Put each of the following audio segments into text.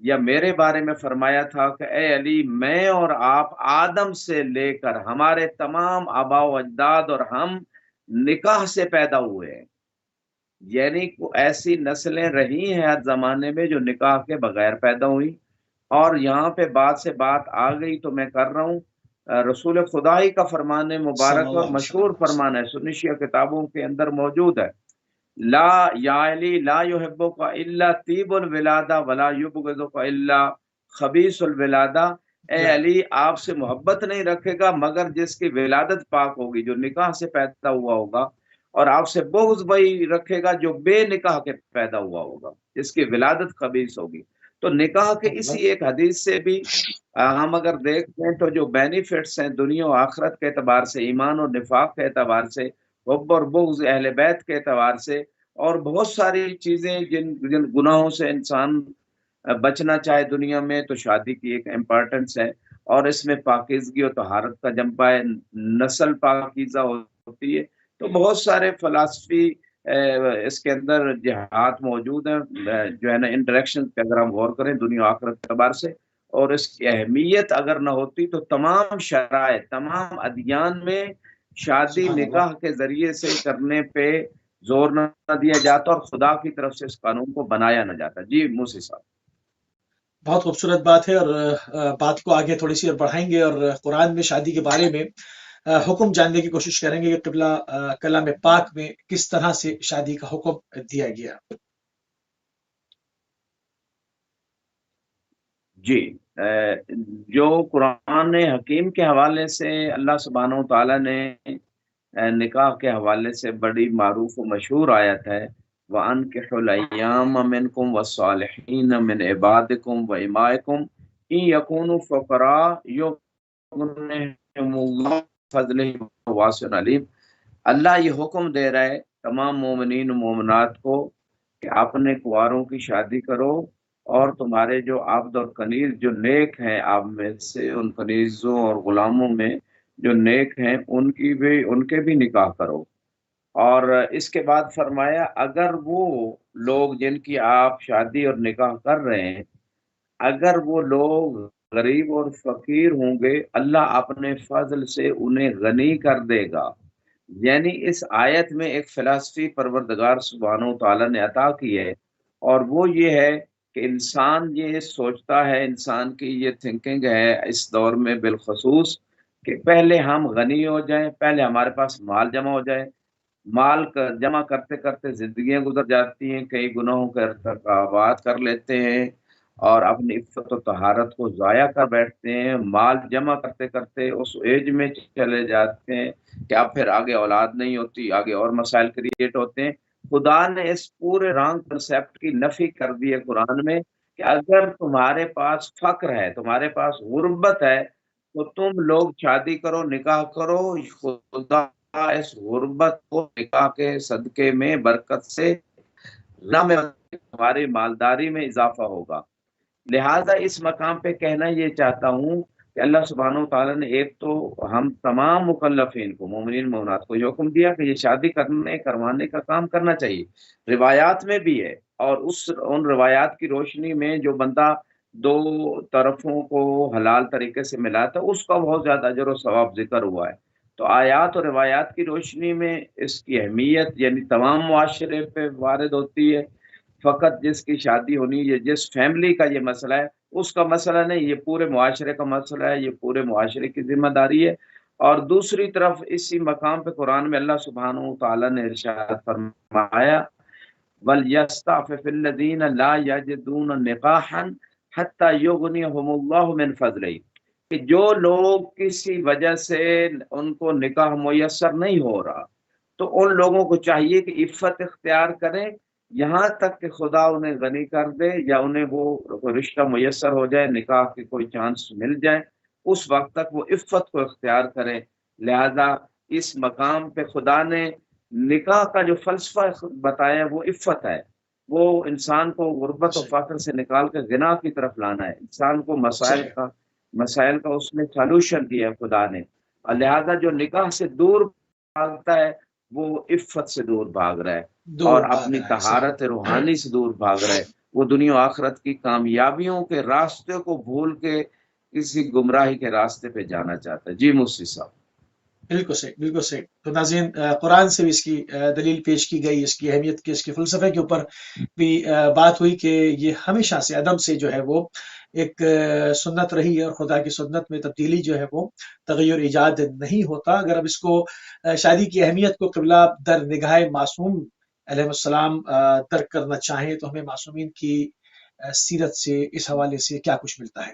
یا میرے بارے میں فرمایا تھا کہ اے علی، میں اور آپ آدم سے لے کر ہمارے تمام آبا و اجداد اور ہم نکاح سے پیدا ہوئے ہیں، یعنی ایسی نسلیں رہی ہیں ہر زمانے میں جو نکاح کے بغیر پیدا ہوئی، اور یہاں پہ بات سے بات آ گئی تو میں کر رہا ہوں۔ رسول خدا ہی کا فرمان صلی مبارک اور اللہ مشہور علیہ فرمان ہے، سنی شیعہ کتابوں کے اندر موجود ہے، لا یا علی لا یحبک الا طیب الولادہ ولا یبغضک الا خبیث الولادہ۔ اے وسلم۔ علی، آپ سے محبت نہیں رکھے گا مگر جس کی ولادت پاک ہوگی، جو نکاح سے پیدا ہوا ہوگا، اور آپ سے بغض وہی رکھے گا جو بے نکاح کے پیدا ہوا ہوگا، جس کی ولادت خبیث ہوگی۔ تو نکاح کے اسی ایک حدیث سے بھی ہم اگر دیکھتے ہیں تو جو بینیفٹس ہیں دنیا و آخرت کے اعتبار سے، ایمان اور نفاق کے اعتبار سے، حب اور بغض اہل بیت کے اعتبار سے، اور بہت ساری چیزیں جن گناہوں سے انسان بچنا چاہے دنیا میں، تو شادی کی ایک امپورٹنس ہے، اور اس میں پاکیزگی اور طہارت کا جنبہ ہے، نسل پاکیزہ ہوتی ہے۔ تو بہت سارے فلسفی اس کے اندر جہات موجود ہیں، جو ہے نا انٹریکشن پہ اگر ہم غور کریں دنیا و آخرت کے اعتبار سے، اور اس کی اہمیت اگر نہ ہوتی تو تمام شرائط، تمام ادیان میں شادی سبحان اللہ، نکاح کے ذریعے سے کرنے پہ زور نہ دیا جاتا، اور خدا کی طرف سے اس قانون کو بنایا نہ جاتا۔ جی موسی صاحب۔ بہت خوبصورت بات ہے، اور بات کو آگے تھوڑی سی اور بڑھائیں گے، اور قرآن میں شادی کے بارے میں حکم جاننے کی کوشش کریں گے کہ قبلہ کلام پاک میں کس طرح سے شادی کا حکم دیا گیا۔ جی، جو قرآن حکیم کے حوالے سے اللہ سبحانہ و تعالیٰ نے نکاح کے حوالے سے بڑی معروف و مشہور آیت ہے، وَأَنكِحُوا الْأَيَّامَ مِنكُمْ وَالصَّالِحِينَ مِنْ عِبَادِكُمْ وَإِمَائِكُمْ إِنْ يَكُونُوا فُقَرَاءَ يُغْنِهِمُ اللَّهُ مِنْ فَضْلِهِ وَاسِعٌ عَلِيمٌ۔ اللہ یہ حکم دے رہا ہے تمام مومنین و مومنات کو کہ اپنے کنواروں کی شادی کرو، اور تمہارے جو عبد اور کنیز جو نیک ہیں آپ میں سے، ان کنیزوں اور غلاموں میں جو نیک ہیں ان کے بھی نکاح کرو۔ اور اس کے بعد فرمایا اگر وہ لوگ جن کی آپ شادی اور نکاح کر رہے ہیں، اگر وہ لوگ غریب اور فقیر ہوں گے، اللہ اپنے فضل سے انہیں غنی کر دے گا۔ یعنی اس آیت میں ایک فلسفی پروردگار سبحانہ و تعالیٰ نے عطا کی ہے، اور وہ یہ ہے کہ انسان یہ سوچتا ہے، انسان کی یہ تھنکنگ ہے اس دور میں بالخصوص، کہ پہلے ہم غنی ہو جائیں، پہلے ہمارے پاس مال جمع ہو جائے۔ جمع کرتے کرتے زندگیاں گزر جاتی ہیں، کئی گناہوں کے ارتکابات کر لیتے ہیں، اور اپنی عفت و طہارت کو ضائع کر بیٹھتے ہیں، مال جمع کرتے کرتے اس ایج میں چلے جاتے ہیں کہ اب پھر آگے اولاد نہیں ہوتی، آگے اور مسائل کریٹ ہوتے ہیں۔ خدا نے اس پورے رانگ کنسیپٹ کی نفی کر دی ہے قرآن میں، کہ اگر تمہارے پاس فقر ہے، تمہارے پاس غربت ہے، تو تم لوگ شادی کرو، نکاح کرو، خدا اس غربت کو نکاح کے صدقے میں برکت سے میں ہماری مالداری میں اضافہ ہوگا۔ لہٰذا اس مقام پہ کہنا یہ چاہتا ہوں کہ اللہ سبحانہ و تعالیٰ نے ایک تو ہم تمام مکلفین کو، مومنین مومنات کو یہ حکم دیا کہ یہ شادی کروانے کا کام کرنا چاہیے، روایات میں بھی ہے، اور ان روایات کی روشنی میں جو بندہ دو طرفوں کو حلال طریقے سے ملاتا ہے، اس کا بہت زیادہ اجر و ثواب ذکر ہوا ہے۔ تو آیات اور روایات کی روشنی میں اس کی اہمیت یعنی تمام معاشرے پہ وارد ہوتی ہے۔ فقط جس کی شادی ہونی، یہ جس فیملی کا یہ مسئلہ ہے اس کا مسئلہ نہیں، یہ پورے معاشرے کا مسئلہ ہے، یہ پورے معاشرے کی ذمہ داری ہے۔ اور دوسری طرف اسی مقام پہ قرآن میں اللہ سبحانہ و تعالیٰ نے ارشاد فرمایا وَلْيَسْتَعْفِفِ الَّذِينَ لَا يَجِدُونَ نِكَاحًا حَتَّى يُغْنِيَهُمُ اللَّهُ مِنْ فَضْلِهِ، کہ جو لوگ کسی وجہ سے ان کو نکاح میسر نہیں ہو رہا، تو ان لوگوں کو چاہیے کہ عفت اختیار کریں یہاں تک کہ خدا انہیں غنی کر دے، یا انہیں وہ رشتہ میسر ہو جائے، نکاح کے کوئی چانس مل جائے، اس وقت تک وہ عفت کو اختیار کریں۔ لہذا اس مقام پہ خدا نے نکاح کا جو فلسفہ بتایا وہ عفت ہے، وہ انسان کو غربت و فقر سے نکال کے غنا کی طرف لانا ہے، انسان کو مسائل کا اس میں سالوشن دیا ہے خدا نے۔ اور لہذا جو نکاح سے دور بھاگتا ہے وہ عفت سے دور بھاگ رہا ہے، اور دور بھاگ اپنی رہا ہے، صحیح۔ طہارت روحانی سے دور بھاگ رہا ہے، وہ دنیا و آخرت کی کامیابیوں کے راستے کو بھول کے کسی گمراہی کے راستے پہ جانا چاہتا ہے۔ جی مفتی صاحب۔ بالکل صحیح، بالکل صحیح۔ تو ناظرین، قرآن سے بھی اس کی دلیل پیش کی گئی، اس کی اہمیت کی، اس کے فلسفے کے اوپر بھی بات ہوئی کہ یہ ہمیشہ سے عدم سے جو ہے وہ ایک سنت رہی ہے، اور خدا کی سنت میں تبدیلی جو ہے وہ تغیر ایجاد نہیں ہوتا۔ اگر اب اس کو شادی کی اہمیت کو قبلہ در نگاہ معصوم علیہ السلام درک کرنا چاہیں تو ہمیں معصومین کی سیرت سے اس حوالے سے کیا کچھ ملتا ہے؟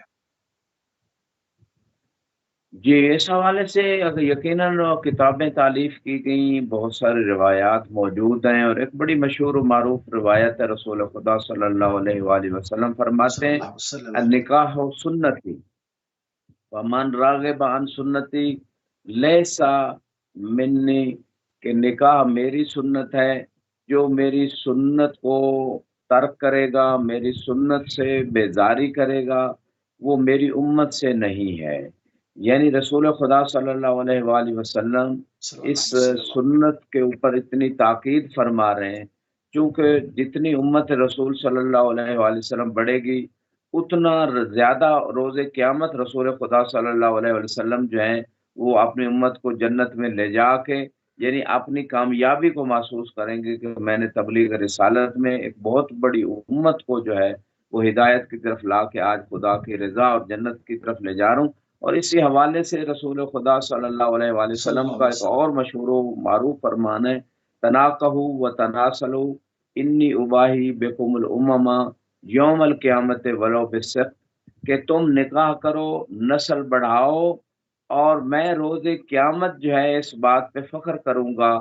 جی اس حوالے سے یقیناً کتابیں تالیف کی گئیں، بہت ساری روایات موجود ہیں، اور ایک بڑی مشہور و معروف روایت ہے، رسول خدا صلی اللہ علیہ وآلہ وسلم فرماتے ہیں صلی اللہ علیہ النکاح سنتی ومن راغب عن سنتی لیسا منی، کہ نکاح میری سنت ہے، جو میری سنت کو ترک کرے گا، میری سنت سے بیزاری کرے گا، وہ میری امت سے نہیں ہے۔ یعنی رسول خدا صلی اللہ علیہ وآلہ وسلم اس وسلم۔ سنت کے اوپر اتنی تاکید فرما رہے ہیں، چونکہ جتنی امت رسول صلی اللہ علیہ وآلہ وسلم بڑھے گی، اتنا زیادہ روز قیامت رسول خدا صلی اللہ علیہ وسلم جو ہیں وہ اپنی امت کو جنت میں لے جا کے، یعنی اپنی کامیابی کو محسوس کریں گے کہ میں نے تبلیغ رسالت میں ایک بہت بڑی امت کو جو ہے وہ ہدایت کی طرف لا کے آج خدا کی رضا اور جنت کی طرف لے جا رہا ہوں۔ اور اسی حوالے سے رسول خدا صلی اللہ علیہ وآلہ صلی وسلم اللہ کا علیہ ایک وسلم۔ اور مشہور و معروف فرمان ہے تناقہو و تناسلو انی اباہی بکم الامما یوم القیامت ولو بالسقط، کہ تم نکاح کرو، نسل بڑھاؤ، اور میں روز قیامت جو ہے اس بات پہ فخر کروں گا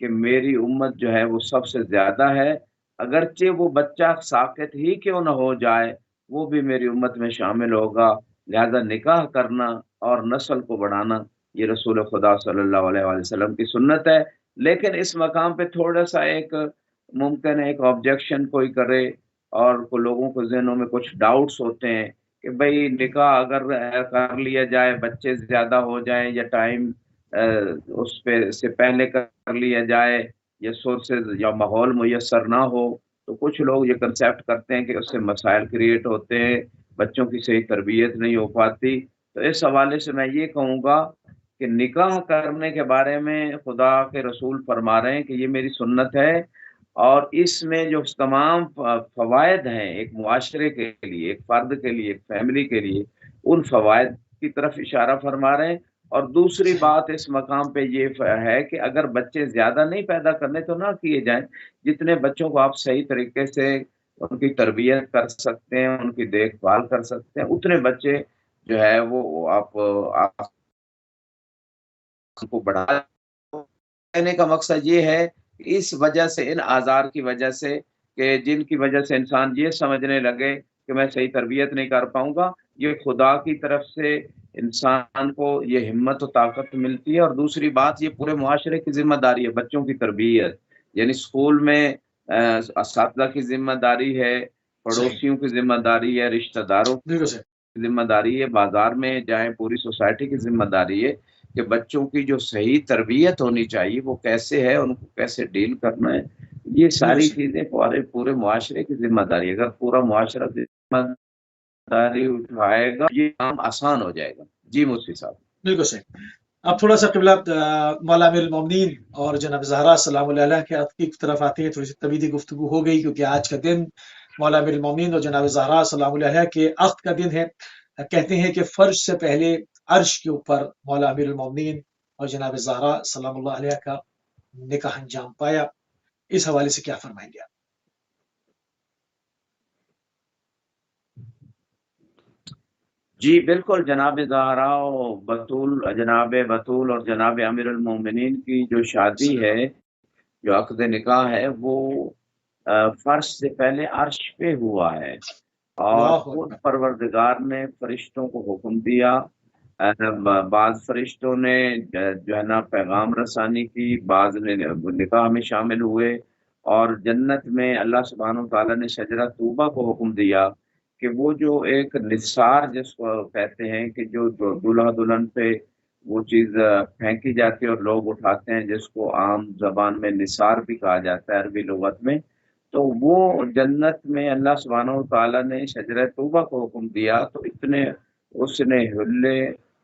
کہ میری امت جو ہے وہ سب سے زیادہ ہے، اگرچہ وہ بچہ ساقط ہی کیوں نہ ہو جائے وہ بھی میری امت میں شامل ہوگا۔ لہذا نکاح کرنا اور نسل کو بڑھانا یہ رسول خدا صلی اللہ علیہ وآلہ وسلم کی سنت ہے۔ لیکن اس مقام پہ تھوڑا سا ایک ممکن ہے ایک آبجیکشن کوئی کرے، اور کو لوگوں کو ذہنوں میں کچھ ڈاؤٹس ہوتے ہیں کہ بھئی نکاح اگر کر لیا جائے، بچے زیادہ ہو جائیں یا ٹائم اس پہ سے پہلے کر لیا جائے، یا سورسز یا ماحول میسر نہ ہو، تو کچھ لوگ یہ کنسیپٹ کرتے ہیں کہ اس سے مسائل کریٹ ہوتے ہیں، بچوں کی صحیح تربیت نہیں ہو پاتی۔ تو اس حوالے سے میں یہ کہوں گا کہ نکاح کرنے کے بارے میں خدا کے رسول فرما رہے ہیں کہ یہ میری سنت ہے، اور اس میں جو تمام فوائد ہیں ایک معاشرے کے لیے، ایک فرد کے لیے، ایک فیملی کے لیے، ان فوائد کی طرف اشارہ فرما رہے ہیں۔ اور دوسری صحیح۔ بات اس مقام پہ یہ ہے کہ اگر بچے زیادہ نہیں پیدا کرنے تو نہ کیے جائیں، جتنے بچوں کو آپ صحیح طریقے سے ان کی تربیت کر سکتے ہیں، ان کی دیکھ بھال کر سکتے ہیں، اتنے بچے جو ہے وہ آپ کو بڑھا۔ کہنے کا مقصد یہ ہے کہ اس وجہ سے، ان آزار کی وجہ سے، کہ جن کی وجہ سے انسان یہ سمجھنے لگے کہ میں صحیح تربیت نہیں کر پاؤں گا، یہ خدا کی طرف سے انسان کو یہ ہمت و طاقت ملتی ہے۔ اور دوسری بات، یہ پورے معاشرے کی ذمہ داری ہے بچوں کی تربیت، یعنی اسکول میں اساتذہ کی ذمہ داری ہے، صحیح، پڑوسیوں کی ذمہ داری ہے، رشتہ داروں بالکل صحیح۔ کی ذمہ داری ہے، بازار میں جائیں پوری سوسائٹی کی ذمہ داری ہے کہ بچوں کی جو صحیح تربیت ہونی چاہیے وہ کیسے ہے، ان کو کیسے ڈیل کرنا ہے، یہ بالکل ساری صحیح۔ چیزیں پورے معاشرے کی ذمہ داری ہے۔ اگر پورا معاشرہ ذمہ داری اٹھائے گا یہ کام آسان ہو جائے گا۔ جی مفتی صاحب۔ بالکل صحیح۔ اب تھوڑا سا قبلہ مولا امیر المومنین اور جناب زہرا سلام اللہ علیہ کی طرف آتے ہیں۔ تھوڑی سی طویل گفتگو ہو گئی کیونکہ آج کا دن مولا امیر المومنین اور جناب زہرا سلام اللہ علیہ کے عقد کا دن ہے۔ کہتے ہیں کہ فرش سے پہلے عرش کے اوپر مولا امیر المومنین اور جناب زہرا سلام اللہ علیہ کا نکاح انجام پایا۔ اس حوالے سے کیا فرمائیں گے آپ؟ جی بالکل، جناب زہرا جناب بطول اور جناب امیر المومنین کی جو شادی صلی اللہ ہے، جو عقد نکاح ہے، وہ فرش سے پہلے عرش پہ ہوا ہے، اور اللہ خود اکبر۔ پروردگار نے فرشتوں کو حکم دیا، بعض فرشتوں نے جو ہے نا پیغام رسانی کی، بعض نے نکاح میں شامل ہوئے، اور جنت میں اللہ سبحانہ وتعالیٰ نے شجرہ طوبہ کو حکم دیا کہ وہ جو ایک نثار جس کو کہتے ہیں کہ جو دلہا دلہن پہ وہ چیز پھینکی جاتی ہے اور لوگ اٹھاتے ہیں، جس کو عام زبان میں نثار بھی کہا جاتا ہے عربی لغت میں، تو وہ جنت میں اللہ سبحانہ و تعالیٰ نے شجرہ توبہ کو حکم دیا، تو اتنے اس نے حلے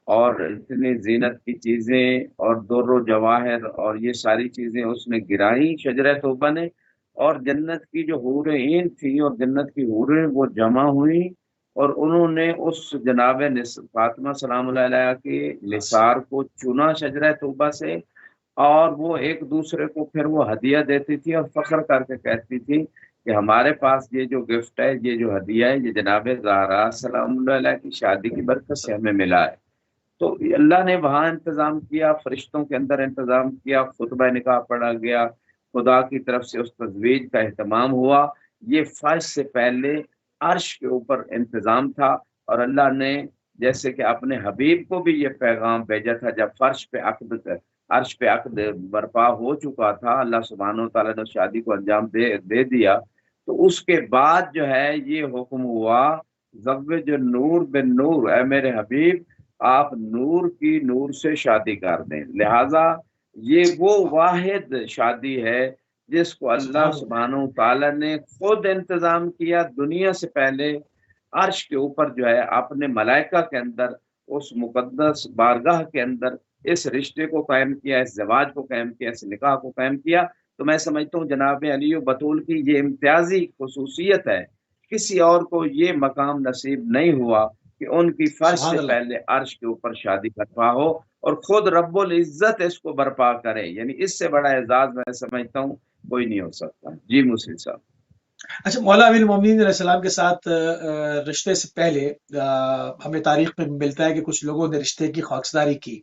اور اتنی زینت کی چیزیں اور در و جواہر اور یہ ساری چیزیں اس نے گرائی شجرہ توبہ نے، اور جنت کی جو حور عین تھی اور جنت کی حوریں وہ جمع ہوئی، اور انہوں نے اس جناب فاطمہ سلام اللہ علیہ کے نثار کو چنا شجرہ توبہ سے، اور وہ ایک دوسرے کو پھر وہ ہدیہ دیتی تھی اور فخر کر کے کہتی تھی کہ ہمارے پاس یہ جو گفٹ ہے، یہ جو ہدیہ ہے، یہ جناب زہرا سلام اللہ علیہ کی شادی کی برکت سے ہمیں ملا ہے۔ تو اللہ نے وہاں انتظام کیا، فرشتوں کے اندر انتظام کیا، خطبہ نکاح پڑھا گیا، خدا کی طرف سے اس تزویج کا اہتمام ہوا۔ یہ فرش سے پہلے عرش کے اوپر انتظام تھا، اور اللہ نے جیسے کہ اپنے حبیب کو بھی یہ پیغام بھیجا تھا جب عرش پہ عقد برپا ہو چکا تھا، اللہ سبحانہ و تعالیٰ نے شادی کو انجام دے دیا، تو اس کے بعد جو ہے یہ حکم ہوا زوج نور بن نور، اے میرے حبیب آپ نور کی نور سے شادی کر دیں۔ لہذا یہ وہ واحد شادی ہے جس کو اللہ سبحان اللہ۔ سبحانہ و تعالیٰ نے خود انتظام کیا دنیا سے پہلے، عرش کے اوپر جو ہے اپنے ملائکہ کے اندر، اس مقدس بارگاہ کے اندر اس رشتے کو قائم کیا، اس زواج کو قائم کیا، اس نکاح کو قائم کیا۔ تو میں سمجھتا ہوں جناب علی و بطول کی یہ امتیازی خصوصیت ہے، کسی اور کو یہ مقام نصیب نہیں ہوا کہ ان کی فرش سے سبحان اللہ۔ پہلے عرش کے اوپر شادی برپا ہو اور خود رب العزت اس کو برپا کرے، یعنی اس سے بڑا اعزاز میں سمجھتا ہوں کوئی نہیں ہو سکتا۔ جی مسلم صاحب۔ اچھا، مولا امیر المومنین علیہ السلام کے ساتھ رشتے سے پہلے ہمیں تاریخ میں ملتا ہے کہ کچھ لوگوں نے رشتے کی خواکسداری کی،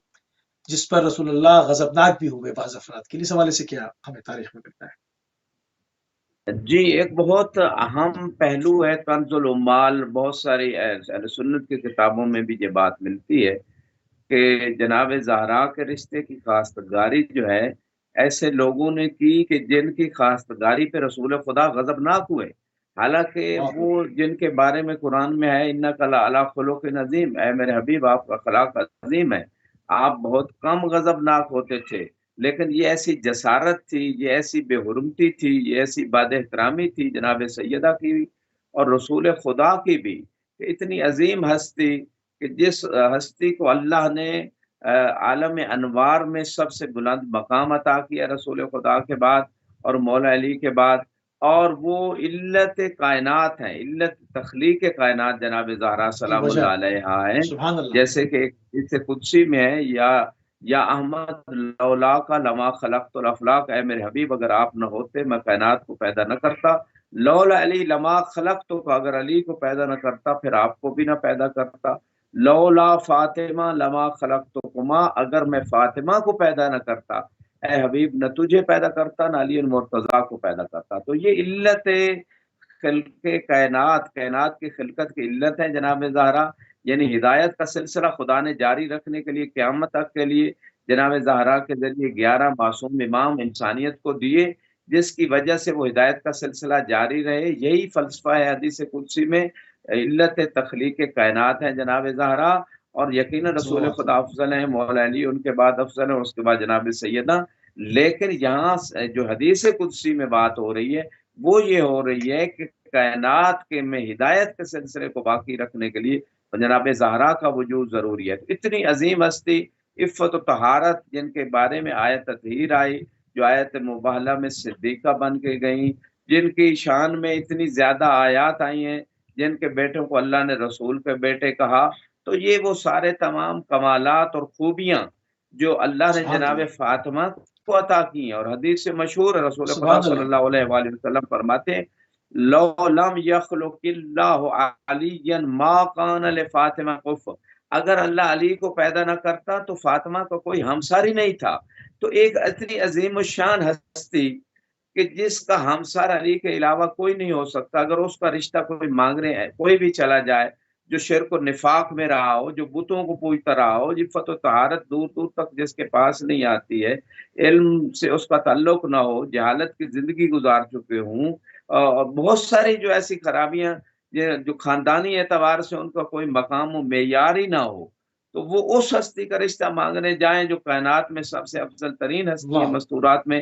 جس پر رسول اللہ غضبناک بھی ہوئے بعض افراد کے لیے۔ اس حوالے سے کیا ہمیں تاریخ میں ملتا ہے؟ جی ایک بہت اہم پہلو ہے کنز العمال، بہت ساری اہل سنت کی کتابوں میں بھی یہ بات ملتی ہے کہ جناب زہرا کے رشتے کی خواستگاری جو ہے ایسے لوگوں نے کی کہ جن کی خواستگاری پہ رسول خدا غضبناک ہوئے، حالانکہ اللہ وہ جن کے بارے میں قرآن میں ہے انک لعلی خلق عظیم، اے میرے حبیب آپ کا اخلاق عظیم ہے، آپ بہت کم غضبناک ہوتے تھے، لیکن یہ ایسی جسارت تھی، یہ ایسی بے حرمتی تھی، یہ ایسی باد احترامی تھی جناب سیدہ کی بھی اور رسول خدا کی بھی، کہ اتنی عظیم ہستی کہ جس ہستی کو اللہ نے عالم انوار میں سب سے بلند مقام عطا کیا رسول خدا کے بعد اور مولا علی کے بعد، اور وہ علت کائنات ہیں، علت تخلیق کائنات جناب زہرا کی سلام وجہ۔ اللہ علیہا ہیں۔ سبحان اللہ۔ جیسے کہ ایک حدیث قدسی میں ہے، یا احمد لولا کا لما خلقت الافلاق، اے میرے حبیب اگر آپ نہ ہوتے میں کائنات کو پیدا نہ کرتا، لولا علی لما خلقت کو، اگر علی کو پیدا نہ کرتا پھر آپ کو بھی نہ پیدا کرتا، لولا فاطمہ لما خلقتکما، اگر میں فاطمہ کو پیدا نہ کرتا اے حبیب نہ تجھے پیدا کرتا نہ علی المرتضیٰ کو پیدا کرتا۔ تو یہ علت خلق کائنات، کائنات کی خلقت کی علت ہے جناب زہرا، یعنی ہدایت کا سلسلہ خدا نے جاری رکھنے کے لیے قیامت تک کے لیے جناب زہرا کے ذریعے 11 معصوم امام انسانیت کو دیے، جس کی وجہ سے وہ ہدایت کا سلسلہ جاری رہے۔ یہی فلسفہ ہے حدیث قدسی میں، علت تخلیق کائنات ہے جناب زہرا، اور یقینا رسول صلوات خدا اللہ۔ افضل ہیں، مولا علی ان کے بعد افضل ہیں، اس کے بعد جناب سیدہ۔ لیکن یہاں جو حدیث قدسی میں بات ہو رہی ہے وہ یہ ہو رہی ہے کہ کائنات کے میں ہدایت کے سلسلے کو باقی رکھنے کے لیے جناب زہرا کا وجود ضروری ہے۔ اتنی عظیم ہستی، عفت و طہارت، جن کے بارے میں آیت تطہیر آئی، جو آیت مباہلہ میں صدیقہ بن کے گئیں، جن کی شان میں اتنی زیادہ آیات آئی ہیں، جن کے بیٹوں کو اللہ نے رسول کے بیٹے کہا، تو یہ وہ سارے تمام کمالات اور خوبیاں جو اللہ نے سبحان جناب اللہ۔ فاطمہ کو عطا کی ہیں، اور حدیث سے مشہور ہے، رسول خدا سبحان صلی اللہ۔ اللہ علیہ وآلہ وسلم فرماتے ہیں لو لم یخلق اللہ علی ما کان لفاطمہ قف، اگر اللہ علی کو پیدا نہ کرتا تو فاطمہ کا کوئی ہمسر ہی نہیں تھا۔ تو ایک اتنی عظیم الشان ہستی کہ جس کا ہمسر علی کے علاوہ کوئی نہیں ہو سکتا، اگر اس کا رشتہ کوئی مانگنے ہے کوئی بھی چلا جائے جو شرک و نفاق میں رہا ہو، جو بتوں کو پوجتا رہا ہو، عفت و طہارت دور دور تک جس کے پاس نہیں آتی ہے، علم سے اس کا تعلق نہ ہو، جہالت کی زندگی گزار چکے ہوں، اور بہت ساری جو ایسی خرابیاں جو خاندانی اعتبار سے ان کا کوئی مقام و معیار ہی نہ ہو، تو وہ اس ہستی کا رشتہ مانگنے جائیں جو کائنات میں سب سے افضل ترین ہستی ہے واہ۔ مستورات میں،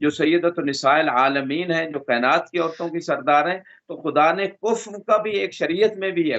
جو سیدۃ النساء العالمین ہیں، جو کائنات کی عورتوں کی سردار ہیں، تو خدا نے کفر کا بھی ایک شریعت میں بھی ہے،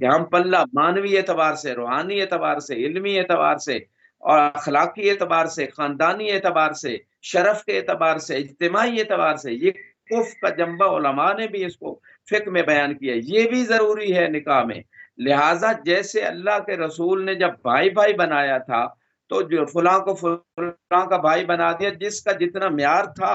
کہ ہم پلہ مانوی اعتبار سے، روحانی اعتبار سے، علمی اعتبار سے اور اخلاقی اعتبار سے، خاندانی اعتبار سے، شرف کے اعتبار سے، اجتماعی اعتبار سے، یہ کفر کا جنبہ علماء نے بھی اس کو فقہ میں بیان کیا ہے، یہ بھی ضروری ہے نکاح میں۔ لہٰذا جیسے اللہ کے رسول نے جب بھائی بھائی بنایا تھا تو جو فلاں کو فلاں کا بھائی بنا دیا، جس کا جتنا معیار تھا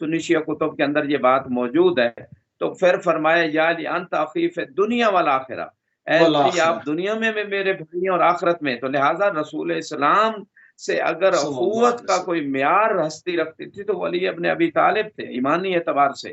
سنی شیعہ کتب کے اندر یہ بات موجود ہے، تو پھر فرمایا یا علی انت اخی فی الدنیا والآخرہ، اے علی والآخرہ آپ دنیا میں میرے بھائی ہیں اور آخرت میں۔ تو لہٰذا رسول اسلام سے اگر صلی اللہ اخوت علیہ کا وسلم۔ کوئی معیار ہستی رکھتی تھی تو وہ علی ابن ابی طالب تھے، ایمانی اعتبار سے،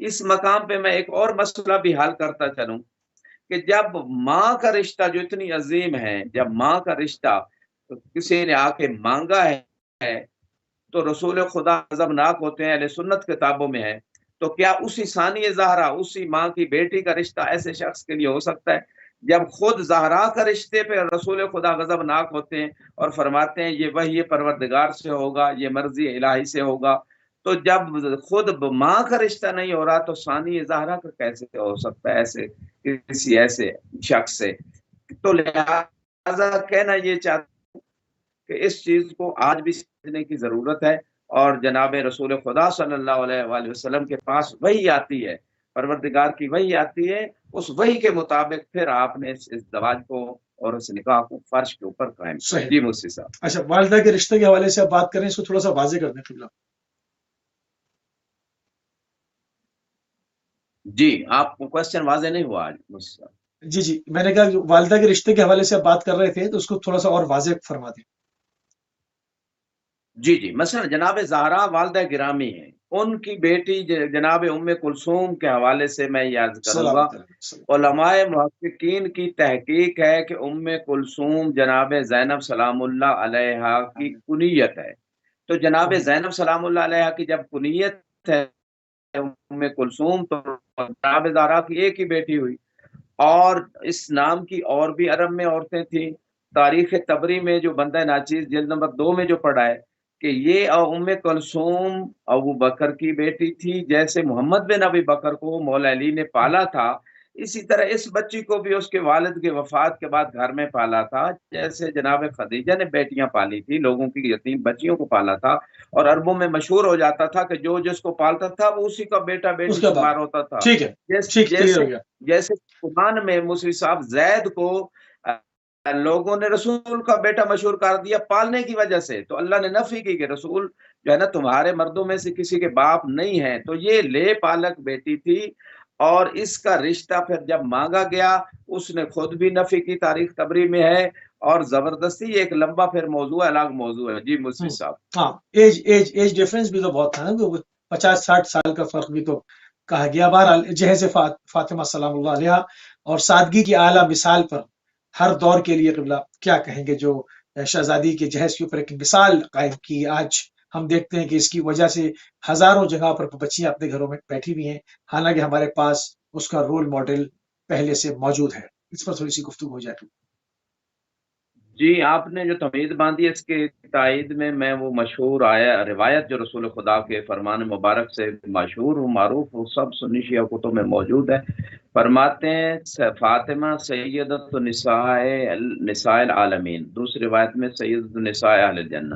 اس مقام پہ میں ایک اور مسئلہ بھی حل کرتا چلوں کہ جب ماں کا رشتہ جو اتنی عظیم ہے، جب ماں کا رشتہ کسی نے آ کے مانگا ہے تو رسول خدا غضبناک ہوتے ہیں، اہل سنت کتابوں میں ہے۔ تو کیا اسی ثانی زہرا، اسی ماں کی بیٹی کا رشتہ ایسے شخص کے لیے ہو سکتا ہے جب خود زہرا کا رشتے پہ رسول خدا غضبناک ہوتے ہیں اور فرماتے ہیں یہ وحی پروردگار سے ہوگا، یہ مرضی الہی سے ہوگا؟ تو جب خود ماں کا رشتہ نہیں ہو رہا تو ثانی زہرا کا کیسے ہو سکتا ہے ایسے کسی ایسے شخص سے؟ تو لہذا کہنا یہ چاہتا کہ اس چیز کو آج بھی سمجھنے کی ضرورت ہے، اور جناب رسول خدا صلی اللہ علیہ وآلہ وسلم کے پاس وحی آتی ہے، پروردگار کی وحی آتی ہے، اس وحی کے مطابق پھر آپ نے اس زواج کو اور اس نکاح کو فرش کے اوپر قائم کیا۔ صحیح جی بات۔ مفتی صاحب۔ اچھا، والدہ کے رشتے کے حوالے سے آپ بات کریں، اس کو تھوڑا سا واضح کر دیں قبلہ۔ جی آپ کو کوشچن واضح نہیں ہوا آج مفتی صاحب؟ جی جی، میں نے کہا کہ والدہ کے رشتے کے حوالے سے آپ بات کر رہے تھے تو اس کو تھوڑا سا اور واضح فرما دیں۔ جی جی، مثلا جناب زہرا والدہ گرامی ہیں، ان کی بیٹی جناب ام کلثوم کے حوالے سے میں یہ عرض صلی کروں اللہ گا، علیہ وسلم۔ علماء محققین کی تحقیق ہے کہ ام کلثوم جناب زینب سلام اللہ علیہا کی کنیت ہے۔ تو جناب زینب سلام اللہ علیہا کی جب کنیت ہے ام کلثوم، تو جناب زہرا کی ایک ہی بیٹی ہوئی، اور اس نام کی اور بھی عرب میں عورتیں تھیں۔ تاریخ طبری میں جو بندہ ناچیز جلد نمبر 2 میں جو پڑھا ہے کہ یہ ام کلثوم ابو بکر کی بیٹی تھی، جیسے محمد بن ابی بکر کو مولا علی نے پالا تھا، اسی طرح اس بچی کو بھی اس کے والد کے وفات کے بعد گھر میں پالا تھا، جیسے جناب خدیجہ نے بیٹیاں پالی تھی، لوگوں کی یتیم بچیوں کو پالا تھا، اور عربوں میں مشہور ہو جاتا تھا کہ جو جس کو پالتا تھا وہ اسی کا بیٹا اس بیٹی کا شمار بعد ہوتا تھا۔ ٹھیک ہے، ٹھیک کلیئر جیسے ہو گیا۔ جیسے قرآن میں مصری صاحب زید کو لوگوں نے رسول کا بیٹا مشہور کر دیا پالنے کی وجہ سے، تو اللہ نے نفی کی کہ رسول جو ہے نا تمہارے مردوں میں سے کسی کے باپ نہیں ہے، تو یہ لے پالک بیٹی تھی، اور اس کا رشتہ پھر جب مانگا گیا اس نے خود بھی نفی کی، تاریخ طبری میں ہے، اور زبردستی یہ ایک لمبا پھر موضوع ہے، الگ موضوع ہے۔ جی مصری صاحب۔ ہاں، ایج ڈفرنس بھی تو بہت تھا نا، 50-60 سال کا فرق بھی تو کہا گیا۔ بہرحال جہیز فاطمہ سلام اللہ علیہ اور سادگی کی اعلیٰ مثال پر ہر دور کے لیے قبلہ کیا کہیں گے، جو شہزادی کے جہیز کے اوپر ایک مثال قائم کی۔ آج ہم دیکھتے ہیں کہ اس کی وجہ سے ہزاروں جگہ پر بچیاں اپنے گھروں میں بیٹھی ہوئی ہیں، حالانکہ ہمارے پاس اس کا رول ماڈل پہلے سے موجود ہے۔ اس پر تھوڑی سی گفتگو ہو جائے۔ جی آپ نے جو تمہید باندھی اس کے تائید میں وہ مشہور آیا روایت جو رسول خدا کے فرمان مبارک سے مشہور ہوں، معروف ہوں، سب سنی شیعہ کتب میں موجود ہے۔ فرماتے ہیں فاطمہ سیدۃ نساء العالمین، دوسری روایت میں سیدۃ نساء اہل الجنہ۔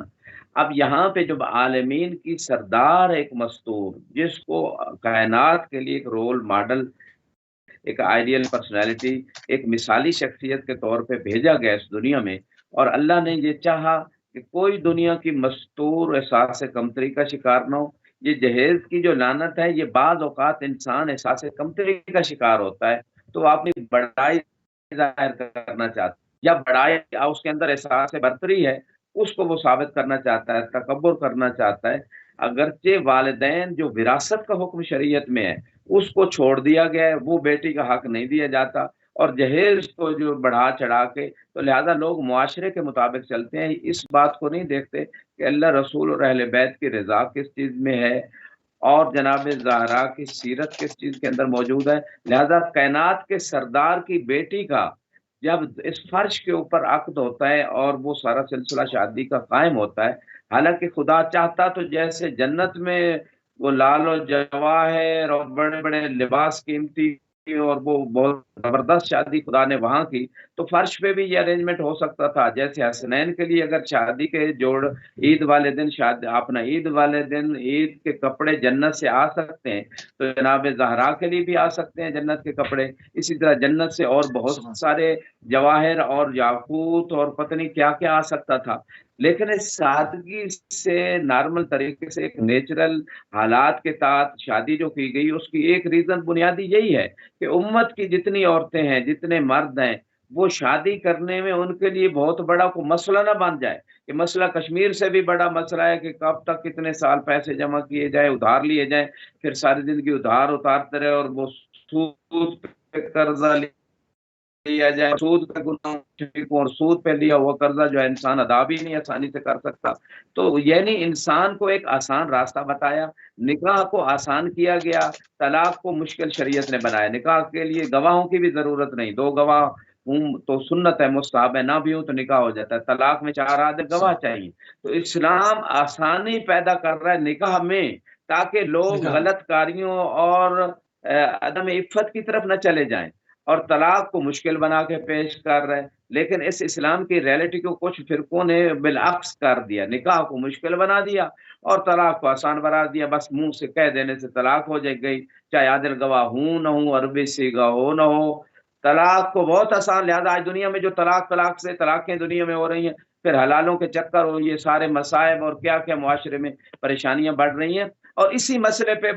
اب یہاں پہ جو عالمین کی سردار ایک مستور، جس کو کائنات کے لیے ایک رول ماڈل، ایک آئیڈیل پرسنالٹی، ایک مثالی شخصیت کے طور پہ بھیجا گیا اس دنیا میں، اور اللہ نے یہ چاہا کہ کوئی دنیا کی مستور احساس کمتری کا شکار نہ ہو۔ یہ جہیز کی جو لعنت ہے، یہ بعض اوقات انسان احساس کمتری کا شکار ہوتا ہے تو وہ اپنی بڑائی ظاہر کرنا چاہتا ہے، یا بڑائی اس کے اندر احساس برتری ہے اس کو وہ ثابت کرنا چاہتا ہے، تکبر کرنا چاہتا ہے۔ اگرچہ والدین جو وراثت کا حکم شریعت میں ہے اس کو چھوڑ دیا گیا ہے، وہ بیٹی کا حق نہیں دیا جاتا، اور جہیز کو جو بڑھا چڑھا کے، تو لہذا لوگ معاشرے کے مطابق چلتے ہیں، اس بات کو نہیں دیکھتے کہ اللہ رسول اور اہل بیت کی رضا کس چیز میں ہے، اور جناب زہرا کی سیرت کس چیز کے اندر موجود ہے. لہذا کائنات کے سردار کی بیٹی کا جب اس فرش کے اوپر عقد ہوتا ہے اور وہ سارا سلسلہ شادی کا قائم ہوتا ہے، حالانکہ خدا چاہتا تو جیسے جنت میں وہ لال و جواہر اور بڑے بڑے لباس قیمتی اور وہ بہت زبردست شادی خدا نے وہاں کی، تو فرش پہ بھی یہ ارینجمنٹ ہو سکتا تھا. جیسے حسنین کے لیے اگر شادی کے جوڑ عید والے دن اپنا عید والے دن عید کے کپڑے جنت سے آ سکتے ہیں، تو جناب زہرا کے لیے بھی آ سکتے ہیں جنت کے کپڑے. اسی طرح جنت سے اور بہت سبحان سارے جواہر اور یاقوت اور پتہ نہیں کیا کیا آ سکتا تھا. لیکن اس سادگی سے نارمل طریقے سے ایک نیچرل حالات کے تحت شادی جو کی گئی، اس کی ایک ریزن بنیادی یہی ہے کہ امت کی جتنی عورتیں ہیں، جتنے مرد ہیں، وہ شادی کرنے میں ان کے لیے بہت بڑا کوئی مسئلہ نہ بن جائے. کہ مسئلہ کشمیر سے بھی بڑا مسئلہ ہے کہ کب تک کتنے سال پیسے جمع کیے جائے، ادھار لیے جائیں، پھر ساری زندگی ادھار اتارتے رہے اور وہ سود پہ قرضہ لیا جائے، سود پہ گناہ شریک ہو، اور سود پہ لیا ہوا قرضہ جو ہے انسان ادا بھی نہیں آسانی سے کر سکتا. تو یعنی انسان کو ایک آسان راستہ بتایا، نکاح کو آسان کیا گیا، طلاق کو مشکل شریعت نے بنایا. نکاح کے لیے گواہوں کی بھی ضرورت نہیں، دو گواہ ہوں تو سنت ہے، مستحب ہے، نہ بھی ہوں تو نکاح ہو جاتا ہے. طلاق میں 4 آدمی گواہ صحیح چاہیے. تو اسلام آسانی پیدا کر رہا ہے نکاح میں، تاکہ لوگ نکاح غلط کاریوں اور عدم عفت کی طرف نہ چلے جائیں، اور طلاق کو مشکل بنا کے پیش کر رہے ہیں. لیکن اس اسلام کی ریئلٹی کو کچھ فرقوں نے بالعکس کر دیا، نکاح کو مشکل بنا دیا اور طلاق کو آسان بنا دیا. بس منہ سے کہہ دینے سے طلاق ہو جائے گئی، چاہے عادل گواہ ہوں نہ ہوں، عربی سیگا ہو نہ ہو. طلاق کو بہت آسان. لہذا آج دنیا میں جو طلاق سے طلاقیں دنیا میں ہو رہی ہیں، پھر حلالوں کے چکر ہو، یہ سارے مصائب اور کیا کیا معاشرے میں پریشانیاں بڑھ رہی ہیں. اور اسی مسئلے پہ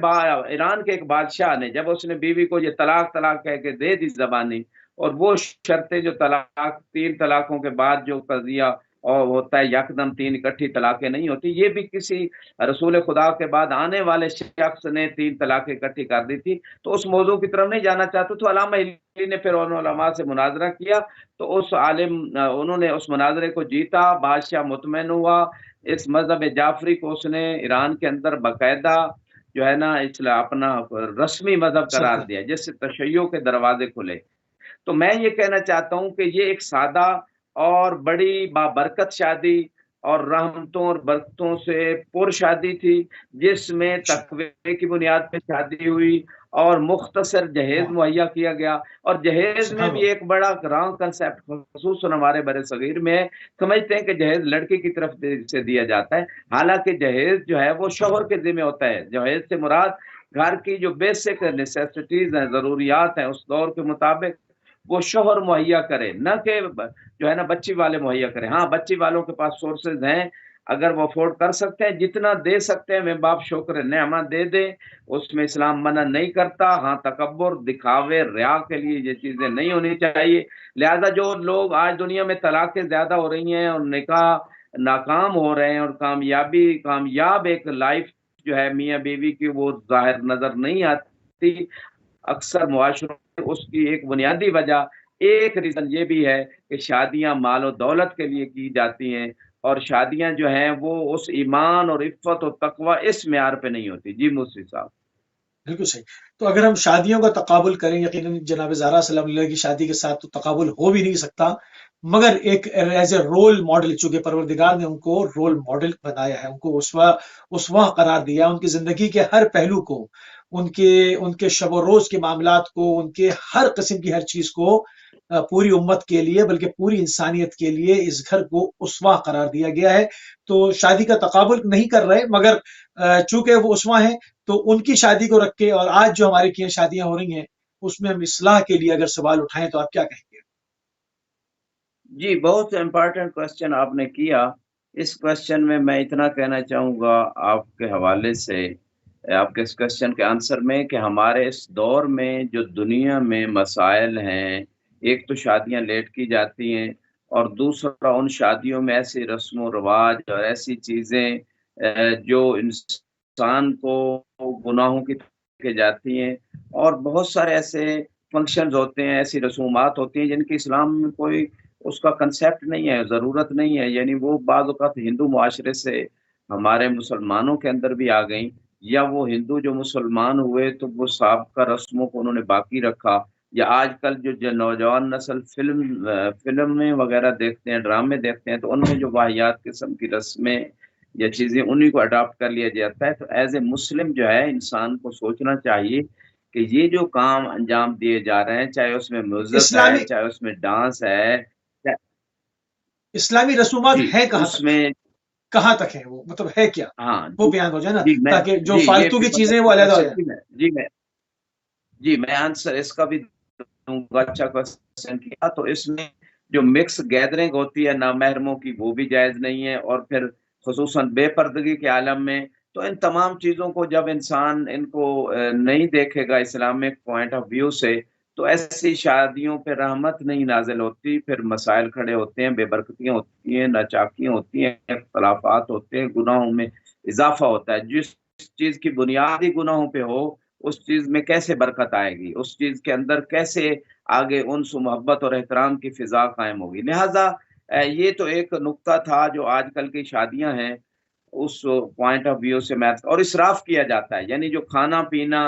ایران کے ایک بادشاہ نے جب اس نے بیوی کو یہ طلاق طلاق کہہ کے دے دی زبانی، اور وہ شرطیں جو طلاق 3 طلاقوں کے بعد جو قضیہ اور ہوتا ہے یکدم 3 اکٹھی طلاقیں نہیں ہوتی، یہ بھی کسی رسول خدا کے بعد آنے والے شخص نے 3 طلاقیں اکٹھی کر دی تھی. تو اس موضوع کی طرف نہیں جانا چاہتے تو علامہ ہلالی نے پھر ان علماء سے مناظرہ کیا، تو اس عالم انہوں نے اس مناظرے کو جیتا، بادشاہ مطمئن ہوا. اس مذہب جعفری کو اس نے ایران کے اندر باقاعدہ جو ہے نا اپنا رسمی مذہب قرار سرکار دیا، جس سے تشیع کے دروازے کھلے. تو میں یہ کہنا چاہتا ہوں کہ یہ ایک سادہ اور بڑی بابرکت شادی اور رحمتوں اور برکتوں سے پر شادی تھی، جس میں تقوی کی بنیاد پہ شادی ہوئی اور مختصر جہیز واہ مہیا کیا گیا. اور جہیز میں سبحان بھی اللہ ایک بڑا رانگ کنسیپٹ خصوصاً ہمارے بر صغیر میں ہے. سمجھتے ہیں کہ جہیز لڑکی کی طرف سے دیا جاتا ہے، حالانکہ جہیز جو ہے وہ شوہر کے ذمہ ہوتا ہے. جہیز سے مراد گھر کی جو بیسک نیسیسٹیز ہیں، ضروریات ہیں، اس دور کے مطابق وہ شوہر مہیا کرے، نہ کہ جو ہے نا بچی والے مہیا کرے. ہاں بچی والوں کے پاس سورسز ہیں، اگر وہ افورڈ کر سکتے ہیں، جتنا دے سکتے ہیں میں باپ شکر نعمت دے دیں، اس میں اسلام منع نہیں کرتا. ہاں تکبر، دکھاوے، ریا کے لیے یہ چیزیں نہیں ہونی چاہیے. لہذا جو لوگ آج دنیا میں طلاقیں زیادہ ہو رہی ہیں اور نکاح ناکام ہو رہے ہیں اور کامیاب ایک لائف جو ہے میاں بیوی کی وہ ظاہر نظر نہیں آتی اکثر معاشروں میں، اس کی ایک بنیادی وجہ، ایک ریزن یہ بھی ہے کہ شادیاں مال و دولت کے لیے کی جاتی ہیں، اور شادیاں جو ہیں وہ اس ایمان اور عفت اور تقوی اس معیار پہ نہیں ہوتی. جی مصری صاحب. بالکل صحیح. تو اگر ہم شادیوں کا تقابل کریں، یقیناً جناب زہرا صلی اللہ علیہ وسلم کی شادی کے ساتھ تو تقابل ہو بھی نہیں سکتا، مگر ایک ایز اے رول ماڈل، چونکہ پروردگار نے ان کو رول ماڈل بنایا ہے، ان کو اسوہ قرار دیا، ان کی زندگی کے ہر پہلو کو، ان کے شب و روز کے معاملات کو، ان کے ہر قسم کی ہر چیز کو پوری امت کے لیے بلکہ پوری انسانیت کے لیے اس گھر کو اسوہ قرار دیا گیا ہے. تو شادی کا تقابل نہیں کر رہے، مگر چونکہ وہ اسوہ ہیں تو ان کی شادی کو رکھ کے اور آج جو ہمارے کی شادیاں ہو رہی ہیں اس میں ہم اصلاح کے لیے اگر سوال اٹھائیں تو آپ کیا کہیں گے؟ جی بہت امپارٹنٹ کوشچن آپ نے کیا. اس کوشچن میں اتنا کہنا چاہوں گا آپ کے حوالے سے، آپ کے اس کوشچن کے آنسر میں، کہ ہمارے اس دور میں جو دنیا میں مسائل ہیں، ایک تو شادیاں لیٹ کی جاتی ہیں، اور دوسرا ان شادیوں میں ایسی رسم و رواج اور ایسی چیزیں جو انسان کو گناہوں کی طرف لے جاتی ہیں، اور بہت سارے ایسے فنکشنز ہوتے ہیں، ایسی رسومات ہوتی ہیں جن کی اسلام میں کوئی اس کا کنسیپٹ نہیں ہے، ضرورت نہیں ہے. یعنی وہ بعض اوقات ہندو معاشرے سے ہمارے مسلمانوں کے اندر بھی آ گئیں. یا وہ ہندو جو مسلمان ہوئے تو وہ سابقہ رسموں کو انہوں نے باقی رکھا، یا آج کل جو نوجوان نسل فلمیں وغیرہ دیکھتے ہیں، ڈرامے دیکھتے ہیں، تو ان میں جو واحیات قسم کی رسمیں یا چیزیں انہیں کو اڈاپٹ کر لیا جاتا ہے۔ تو ایز اے مسلم جو ہے انسان کو سوچنا چاہیے کہ یہ جو کام انجام دیے جا رہے ہیں، چاہے اس میں میوزک ہے، اسلامی چاہے اس میں ڈانس ہے، اسلامی رسومات جی ہیں کہاں اس تک؟ میں، کہاں تک ہے وہ، مطلب ہے کیا؟ ہاں وہ جی، بیان ہو جائے نا، جی میں، تاکہ جو جی یہ فالتو بھی کی چیزیں مدد ہیں کی وہ علیحدہ ہو کوشش جائیں۔ کی میں، جی میں آنسر اس کا بھی دوں گا، اچھا کوشچن کیا۔ تو اس میں جو مکس گیدرنگ ہوتی ہے نامحرموں کی وہ بھی جائز نہیں ہے، اور پھر خصوصاً بے پردگی کے عالم میں تو ان تمام چیزوں کو جب انسان ان کو نہیں دیکھے گا اسلامک پوائنٹ آف ویو سے، تو ایسی شادیوں پہ رحمت نہیں نازل ہوتی، پھر مسائل کھڑے ہوتے ہیں، بے برکتیاں ہوتی ہیں، ناچاکیاں ہوتی ہیں، اختلافات ہوتے ہیں، گناہوں میں اضافہ ہوتا ہے۔ جس چیز کی بنیادی گناہوں پہ ہو، اس چیز میں کیسے برکت آئے گی، اس چیز کے اندر کیسے آگے انس و محبت اور احترام کی فضا قائم ہوگی۔ لہذا یہ تو ایک نقطہ تھا جو آج کل کی شادیاں ہیں اس پوائنٹ آف ویو سے میں، اور اسراف کیا جاتا ہے، یعنی جو کھانا پینا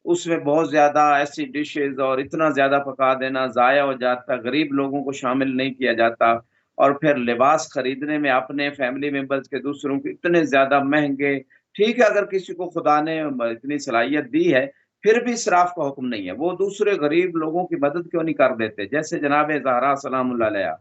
اس میں بہت زیادہ ایسی ڈشز اور اتنا زیادہ پکا دینا ضائع ہو جاتا، غریب لوگوں کو شامل نہیں کیا جاتا، اور پھر لباس خریدنے میں اپنے فیملی ممبرز کے دوسروں کے اتنے زیادہ مہنگے، ٹھیک ہے اگر کسی کو خدا نے اتنی صلاحیت دی ہے، پھر بھی اسراف کا حکم نہیں ہے، وہ دوسرے غریب لوگوں کی مدد کیوں نہیں کر دیتے؟ جیسے جناب زہرا سلام اللہ علیہ،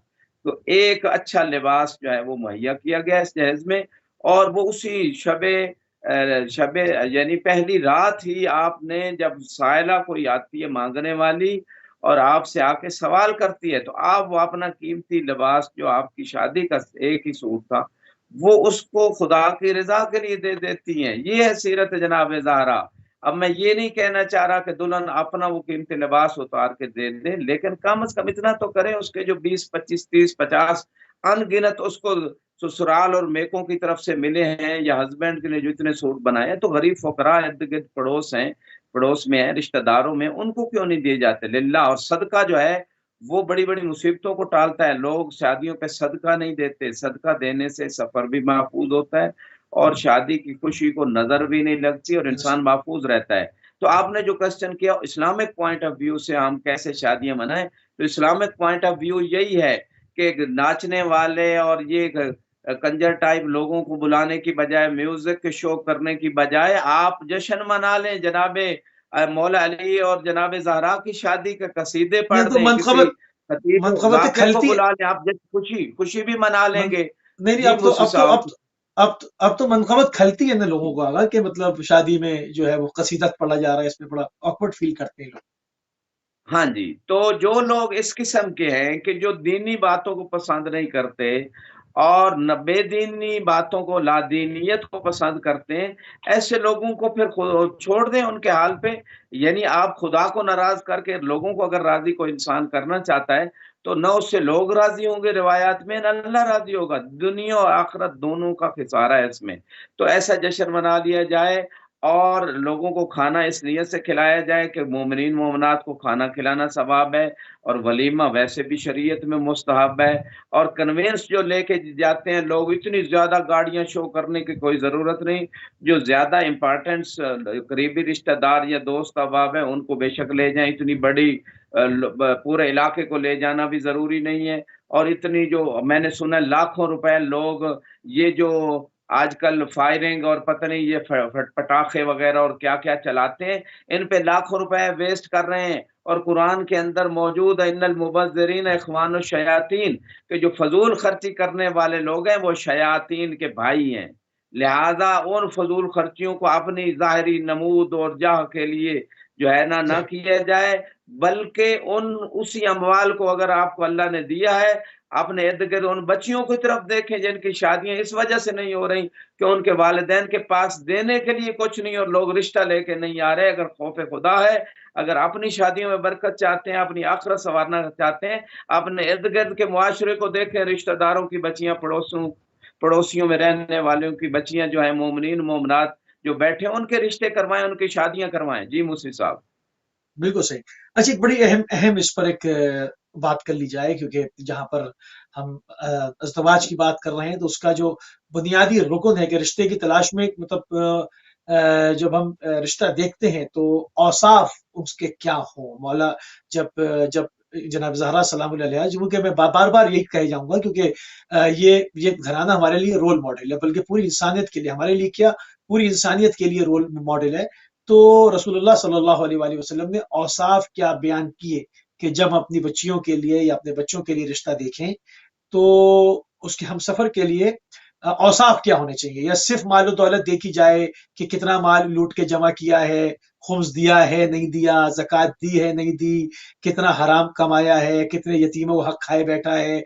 تو ایک اچھا لباس جو ہے وہ مہیا کیا گیا اس جہیز میں، اور وہ اسی شب یعنی پہلی رات ہی آپ نے، جب سائلہ کوئی آتی ہے مانگنے والی اور آپ سے آ کے سوال کرتی ہے، تو آپ وہ اپنا قیمتی لباس جو آپ کی شادی کا ایک ہی سوٹ تھا، وہ اس کو خدا کی رضا کے لیے دے دیتی ہیں۔ یہ ہے سیرت جناب زہرا۔ اب میں یہ نہیں کہنا چاہ رہا کہ دلہن اپنا وہ قیمتی لباس اتار کے دے دے، لیکن کم از کم اتنا تو کریں، اس کے جو 20 25 30 50 ان گنت اس کو سسرال اور میکوں کی طرف سے ملے ہیں، یا ہسبینڈ کے لیے جو اتنے سوٹ بنائے ہیں، تو غریب فقراء ارد گرد پڑوس ہیں، پڑوس میں ہیں، رشتہ داروں میں، ان کو کیوں نہیں دیے جاتے للہ؟ اور صدقہ جو ہے وہ بڑی بڑی مصیبتوں کو ٹالتا ہے۔ لوگ شادیوں پہ صدقہ نہیں دیتے، صدقہ دینے سے سفر بھی محفوظ ہوتا ہے، اور شادی کی خوشی کو نظر بھی نہیں لگتی، اور انسان محفوظ رہتا ہے۔ تو آپ نے جو کوسچن کیا اسلامک پوائنٹ آف ویو سے ہم کیسے شادیاں منائیں، تو اسلامک پوائنٹ آف ویو یہی ہے کہ ناچنے والے اور یہ کنجر ٹائپ لوگوں کو بلانے کی بجائے، میوزک کے شو کرنے کی بجائے، آپ جشن منا لیں، جناب مولا علی اور جناب زہرا کی شادی کے قصیدے یہ پڑھ تو دیں، کسی خطیب منقبت ذاکر کو کھلتی بلا لیں، آپ خوشی بھی منا لیں من... گے۔ نہیں نہیں، جی اب تو موسی اب تو صاحب۔ اب تو اب تو منقبت کھلتی ہے نا لوگوں کو، آگا کہ مطلب شادی میں جو ہے وہ قصیدت پڑھا جا رہا ہے، اس میں بڑا آکورڈ فیل کرتے ہیں لوگ۔ ہاں جی، تو جو لوگ اس قسم کے ہیں کہ جو دینی باتوں کو پسند نہیں کرتے اور بے دینی باتوں کو، لا دینیت کو پسند کرتے ہیں، ایسے لوگوں کو پھر چھوڑ دیں ان کے حال پہ۔ یعنی آپ خدا کو ناراض کر کے لوگوں کو اگر راضی کوئی انسان کرنا چاہتا ہے، تو نہ اس سے لوگ راضی ہوں گے روایات میں، نہ اللہ راضی ہوگا، دنیا اور آخرت دونوں کا خسارہ ہے اس میں۔ تو ایسا جشن منا لیا جائے، اور لوگوں کو کھانا اس نیت سے کھلایا جائے کہ مومنین مومنات کو کھانا کھلانا ثواب ہے، اور ولیمہ ویسے بھی شریعت میں مستحب ہے۔ اور کنوینس جو لے کے جاتے ہیں لوگ، اتنی زیادہ گاڑیاں شو کرنے کی کوئی ضرورت نہیں۔ جو زیادہ امپارٹنس قریبی رشتہ دار یا دوست احباب ہیں ان کو بے شک لے جائیں، اتنی بڑی پورے علاقے کو لے جانا بھی ضروری نہیں ہے۔ اور اتنی جو میں نے سنا لاکھوں روپے لوگ یہ جو آج کل فائرنگ اور پتہ نہیں یہ پٹاخے وغیرہ اور کیا کیا چلاتے ہیں، ان پہ لاکھوں روپے ویسٹ کر رہے ہیں۔ اور قرآن کے اندر موجود ہے ان المبذرین اخوان الشیاطین، کہ جو فضول خرچی کرنے والے لوگ ہیں وہ شیاطین کے بھائی ہیں۔ لہذا ان فضول خرچیوں کو اپنی ظاہری نمود اور جاہ کے لیے جو ہے نہ صحیح، کیا جائے، بلکہ اسی اموال کو اگر آپ کو اللہ نے دیا ہے، اپنے ارد گرد ان بچیوں کی طرف دیکھیں جن کی شادیاں اس وجہ سے نہیں ہو رہی کہ ان کے والدین کے پاس دینے کے لیے کچھ نہیں، اور لوگ رشتہ لے کے نہیں آ رہے۔ اگر خوف خدا ہے، اگر اپنی شادیوں میں برکت چاہتے ہیں، اپنی آخرت سنوارنا چاہتے ہیں، اپنے ارد گرد کے معاشرے کو دیکھیں، رشتہ داروں کی بچیاں، پڑوسیوں میں رہنے والوں کی بچیاں جو ہیں مومنین مومنات جو بیٹھے، ان کے رشتے کروائیں، ان کی شادیاں کروائیں۔ جی موسی صاحب۔ بالکل صحیح۔ اچھا، ایک بڑی اہم اس پر ایک بات کر لی جائے، کیونکہ جہاں پر ہم ازدواج کی بات کر رہے ہیں تو اس کا جو بنیادی رکن ہے کہ رشتے کی تلاش میں مطلب جب ہم رشتہ دیکھتے ہیں تو اوصاف اس کے کیا ہوں مولا؟ جب جناب زہرا سلام اللہ علیہ، جو کہ میں بار بار یہی کہہ جاؤں گا، کیونکہ یہ گھرانہ ہمارے لیے رول ماڈل ہے، بلکہ پوری انسانیت کے لیے، ہمارے لیے کیا، پوری انسانیت کے لیے رول ماڈل ہے۔ تو رسول اللہ صلی اللہ علیہ وآلہ وسلم نے اوصاف کیا بیان کیے کہ جب ہم اپنی بچیوں کے لیے یا اپنے بچوں کے لیے رشتہ دیکھیں تو اس کے ہم سفر کے لیے اوصاف کیا ہونے چاہیے؟ یا صرف مال و دولت دیکھی جائے کہ کتنا مال لوٹ کے جمع کیا ہے، خمس دیا ہے نہیں دیا، زکوٰۃ دی ہے نہیں دی، کتنا حرام کمایا ہے، کتنے یتیموں کو حق کھائے بیٹھا ہے،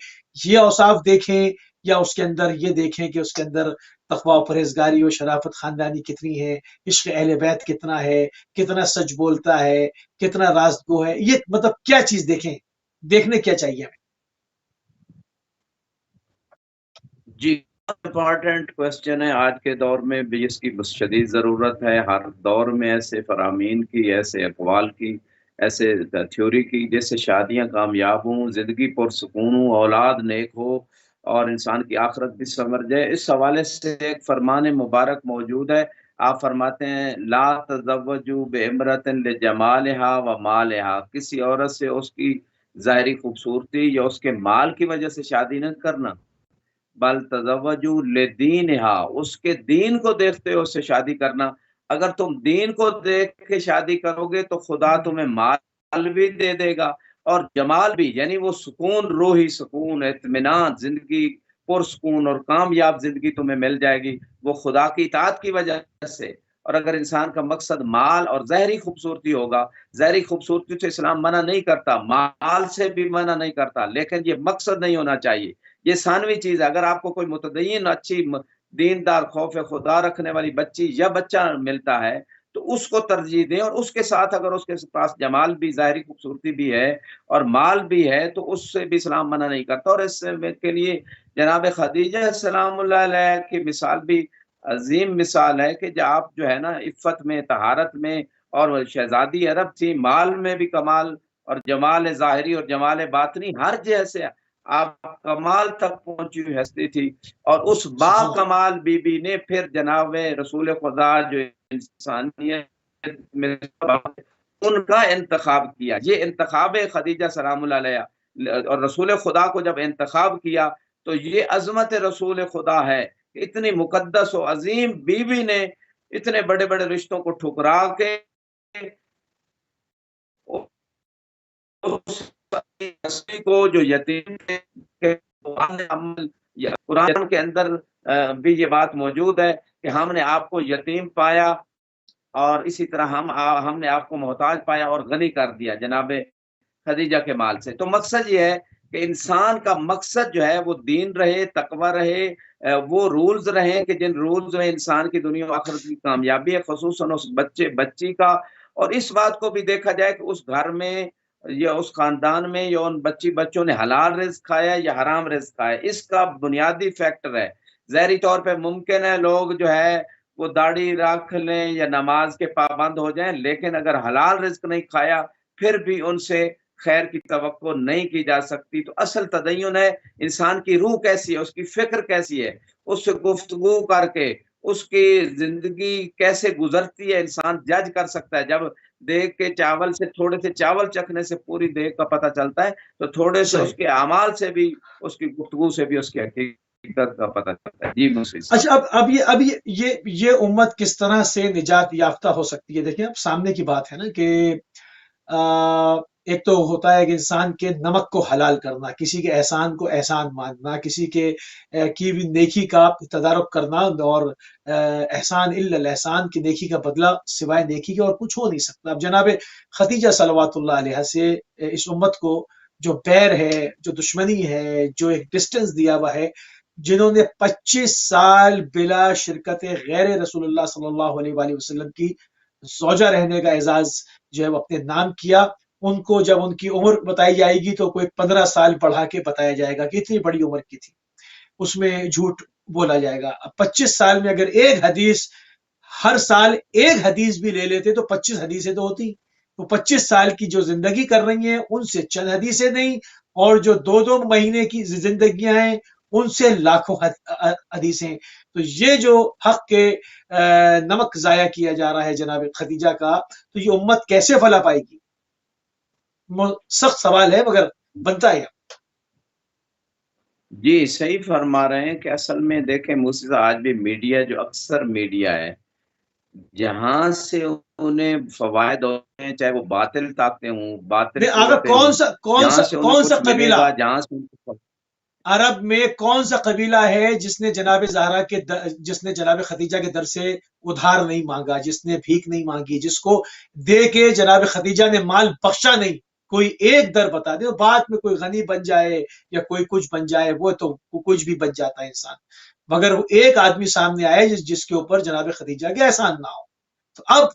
یہ اوصاف دیکھیں؟ یا اس کے اندر یہ دیکھیں کہ اس کے اندر تقوی و پرہیزگاری و شرافت خاندانی کتنی ہے، عشق اہل بیت کتنا ہے، کتنا سچ بولتا ہے، کتنا راستگو ہے؟ یہ مطلب کیا چیز دیکھیں، دیکھنے کیا چاہیے ہمیں؟ جی، امپورٹنٹ کوشچن ہے، آج کے دور میں بھی اس کی شدید ضرورت ہے۔ ہر دور میں ایسے فرامین کی، ایسے اقوال کی، ایسے تھیوری کی، جس سے شادیاں کامیاب ہوں، زندگی پرسکون ہو، اولاد نیک ہو اور انسان کی آخرت بھی سنور جائے۔ اس حوالے سے ایک فرمان مبارک موجود ہے۔ آپ فرماتے ہیں لا تزوجوا بامرأۃ لجمالها ومالها، کسی عورت سے اس کی ظاہری خوبصورتی یا اس کے مال کی وجہ سے شادی نہ کرنا، بل تزوجوا لدینہا، اس کے دین کو دیکھتے ہو اس سے شادی کرنا۔ اگر تم دین کو دیکھ کے شادی کرو گے تو خدا تمہیں مال بھی دے دے گا اور جمال بھی، یعنی وہ سکون، روحی سکون، اطمینان، زندگی پرسکون اور کامیاب زندگی تمہیں مل جائے گی، وہ خدا کی اطاعت کی وجہ سے۔ اور اگر انسان کا مقصد مال اور ظاہری خوبصورتی ہوگا، ظاہری خوبصورتی سے اسلام منع نہیں کرتا، مال سے بھی منع نہیں کرتا، لیکن یہ مقصد نہیں ہونا چاہیے، یہ ثانوی چیز ہے۔ اگر آپ کو کوئی متدین، اچھی دیندار، خوف خدا رکھنے والی بچی یا بچہ ملتا ہے تو اس کو ترجیح دیں، اور اس کے ساتھ اگر اس کے پاس جمال بھی، ظاہری خوبصورتی بھی ہے اور مال بھی ہے تو اس سے بھی اسلام منع نہیں کرتا۔ اور اس کے لیے جناب خدیجہ سلام اللہ علیہ کی مثال بھی عظیم مثال ہے کہ جو آپ جو ہے نا عفت میں، طہارت میں، اور شہزادی عرب تھی، مال میں بھی کمال، اور جمال ظاہری اور جمال باطنی ہر جیسے آپ کمال تک پہنچی ہوئی ہستی تھی۔ اور اس با سبحان اللہ۔ کمال بی بی نے پھر جناب رسول خدا جو انسانیت میں ان کا انتخاب کیا۔ یہ انتخاب خدیجہ سلام اللہ علیہ اور رسول خدا کو جب انتخاب کیا تو یہ عظمت رسول خدا ہے کہ اتنی مقدس و عظیم بیوی نے اتنے بڑے بڑے رشتوں کو ٹھکرا کے اس ہستی کو جو یتیم کے قرآن کے اندر بھی یہ بات موجود ہے کہ ہم نے آپ کو یتیم پایا اور اسی طرح ہم نے آپ کو محتاج پایا اور غنی کر دیا جناب خدیجہ کے مال سے۔ تو مقصد یہ ہے کہ انسان کا مقصد جو ہے وہ دین رہے، تقوی رہے، وہ رولز رہیں کہ جن رولز میں انسان کی دنیا و آخرت کی کامیابی ہے، خصوصاً اس بچی کا۔ اور اس بات کو بھی دیکھا جائے کہ اس گھر میں یا اس خاندان میں یا ان بچوں نے حلال رزق کھایا یا حرام رزق کھایا، اس کا بنیادی فیکٹر ہے۔ ظاہری طور پہ ممکن ہے لوگ جو ہے وہ داڑھی رکھ لیں یا نماز کے پابند ہو جائیں، لیکن اگر حلال رزق نہیں کھایا پھر بھی ان سے خیر کی توقع نہیں کی جا سکتی۔ تو اصل تدین ہے انسان کی روح کیسی ہے، اس کی فکر کیسی ہے، اس سے گفتگو کر کے اس کی زندگی کیسے گزرتی ہے انسان جج کر سکتا ہے۔ جب دیکھ کے چاول سے، تھوڑے سے چاول چکھنے سے پوری دیکھ کا پتہ چلتا ہے، تو تھوڑے سے اس صحیح۔ کے اعمال سے بھی، اس کی گفتگو سے بھی اس کی حقیقت کا پتہ چلتا ہے۔ جی مصری صاحب۔ اچھا، اب یہ امت کس طرح سے نجات یافتہ ہو سکتی ہے؟ دیکھیں اب سامنے کی بات ہے نا کہ ایک تو ہوتا ہے کہ انسان کے نمک کو حلال کرنا، کسی کے احسان کو احسان ماننا، کسی کے کی بھی نیکی کا تدارک کرنا، اور احسان الا الاحسان کی نیکی کا بدلہ سوائے نیکی کے اور کچھ ہو نہیں سکتا۔ اب جناب خدیجہ صلوات اللہ علیہ سے اس امت کو جو بیر ہے، جو دشمنی ہے، جو ایک ڈسٹنس دیا ہوا ہے، جنہوں نے 25 سال بلا شرکت غیر رسول اللہ صلی اللہ علیہ وآلہ وسلم کی زوجہ رہنے کا اعزاز جو ہے وہ اپنے نام کیا، ان کو جب ان کی عمر بتائی جائے گی تو کوئی 15 سال بڑھا کے بتایا جائے گا کہ اتنی بڑی عمر کی تھی، اس میں جھوٹ بولا جائے گا۔ اب 25 سال میں اگر ایک حدیث، ہر سال ایک حدیث بھی لے لیتے تو 25 حدیثیں تو ہوتی۔ تو 25 سال کی جو زندگی کر رہی ہیں ان سے چند حدیثیں نہیں، اور جو 2 مہینے کی زندگیاں ہیں ان سے لاکھوں حدیثیں. تو یہ جو حق کے نمک ضائع کیا جا رہا ہے جناب خدیجہ کا، تو یہ امت کیسے فلاح پائے گی؟ سخت سوال ہے مگر بنتا ہے. جی صحیح فرما رہے ہیں کہ اصل میں دیکھیں موسی صاحب، آج بھی میڈیا جو اکثر میڈیا ہے، جہاں سے انہیں فوائد ہوتے ہیں، چاہے وہ باطل طاقتیں ہوں، باطل اگر قوتیں ہوں، جہاں سے انہیں کون سا کچھ ملے قبیلہ گا، جہاں سے عرب میں کون سا قبیلہ ہے جس نے جناب زہرا کے جس نے جناب خدیجہ کے در سے ادھار نہیں مانگا، جس نے بھیک نہیں مانگی، جس کو دے کے جناب خدیجہ نے مال بخشا نہیں؟ کوئی ایک در بتا دے. بعد میں کوئی غنی بن جائے یا کوئی کچھ بن جائے، وہ تو کچھ بھی بن جاتا ہے انسان، مگر وہ ایک آدمی سامنے آئے جس کے اوپر جناب خدیجہ کے احسان نہ ہو. تو اب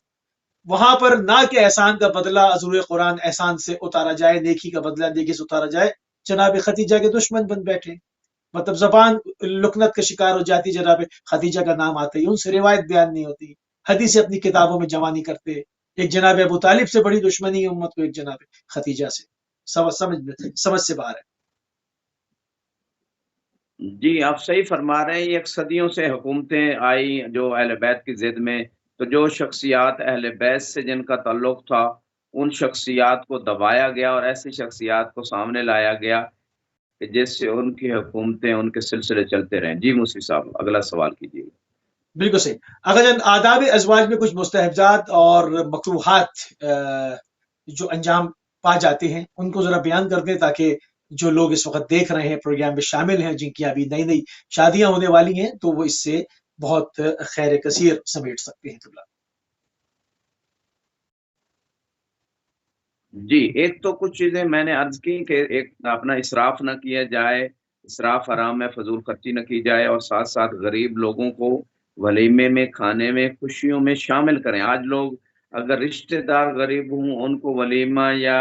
وہاں پر نہ کہ احسان کا بدلہ حضور قرآن احسان سے اتارا جائے، نیکی کا بدلہ نیکی سے اتارا جائے، جناب خدیجہ کے دشمن بن بیٹھے. مطلب زبان لکنت کا شکار ہو جاتی، جناب خدیجہ کا نام آتا ہی ان سے روایت بیان نہیں ہوتی، حدیث اپنی کتابوں میں جمع نہیں کرتے. ایک جناب ابو طالب سے بڑی دشمنی ہے امت کو ایک جناب خدیجہ سے. سمجھ سے باہر ہے. جی آپ صحیح فرما رہے ہیں. ایک صدیوں سے حکومتیں آئی جو اہل بیت کی ضد میں، تو جو شخصیات اہل بیت سے جن کا تعلق تھا، ان شخصیات کو دبایا گیا اور ایسی شخصیات کو سامنے لایا گیا کہ جس سے ان کی حکومتیں، ان کے سلسلے چلتے رہیں. جی موسی صاحب اگلا سوال کیجیے. بالکل صحیح. اگر جن آداب ازواج میں کچھ مستحبات اور مکروہات جو انجام پا جاتے ہیں ان کو ذرا بیان کر دیں، تاکہ جو لوگ اس وقت دیکھ رہے ہیں پروگرام میں شامل ہیں، جن کی ابھی نئی نئی شادیاں ہونے والی ہیں، تو وہ اس سے بہت خیر کثیر سمیٹ سکتے ہیں. جی ایک تو کچھ چیزیں میں نے عرض کی کہ ایک اپنا اسراف نہ کیا جائے، اسراف حرام ہے، فضول خرچی نہ کی جائے، اور ساتھ ساتھ غریب لوگوں کو ولیمے میں، کھانے میں، خوشیوں میں شامل کریں. آج لوگ اگر رشتہ دار غریب ہوں ان کو ولیمہ یا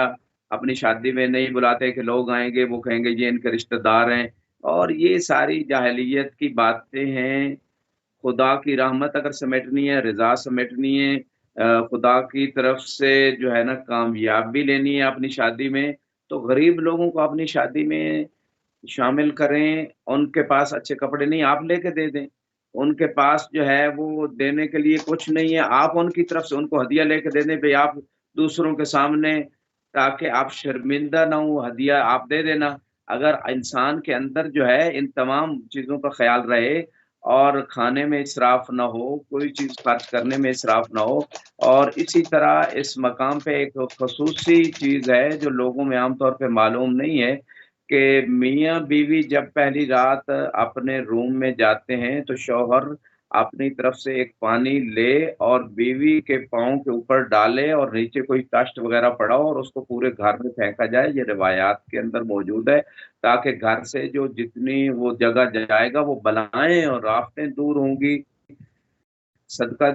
اپنی شادی میں نہیں بلاتے کہ لوگ آئیں گے، وہ کہیں گے یہ ان کے رشتہ دار ہیں، اور یہ ساری جاہلیت کی باتیں ہیں. خدا کی رحمت اگر سمیٹنی ہے، رضا سمیٹنی ہے، خدا کی طرف سے جو ہے نا کامیابی لینی ہے اپنی شادی میں، تو غریب لوگوں کو اپنی شادی میں شامل کریں. ان کے پاس اچھے کپڑے نہیں، آپ لے کے دے دیں. ان کے پاس جو ہے وہ دینے کے لیے کچھ نہیں ہے، آپ ان کی طرف سے ان کو ہدیہ لے کے دے دیں بھئی آپ دوسروں کے سامنے، تاکہ آپ شرمندہ نہ ہوں، ہدیہ آپ دے دینا. اگر انسان کے اندر جو ہے ان تمام چیزوں کا خیال رہے اور کھانے میں اسراف نہ ہو، کوئی چیز خرچ کرنے میں اسراف نہ ہو، اور اسی طرح اس مقام پہ ایک خصوصی چیز ہے جو لوگوں میں عام طور پہ معلوم نہیں ہے کہ میاں بیوی جب پہلی رات اپنے روم میں جاتے ہیں تو شوہر اپنی طرف سے ایک پانی لے اور بیوی کے پاؤں کے اوپر ڈالے اور نیچے کوئی تشت وغیرہ پڑا ہو اور اس کو پورے گھر میں پھینکا جائے. یہ روایات کے اندر موجود ہے تاکہ گھر سے جو جتنی وہ جگہ جائے گا وہ بلائیں اور رافتیں دور ہوں گی. صدقہ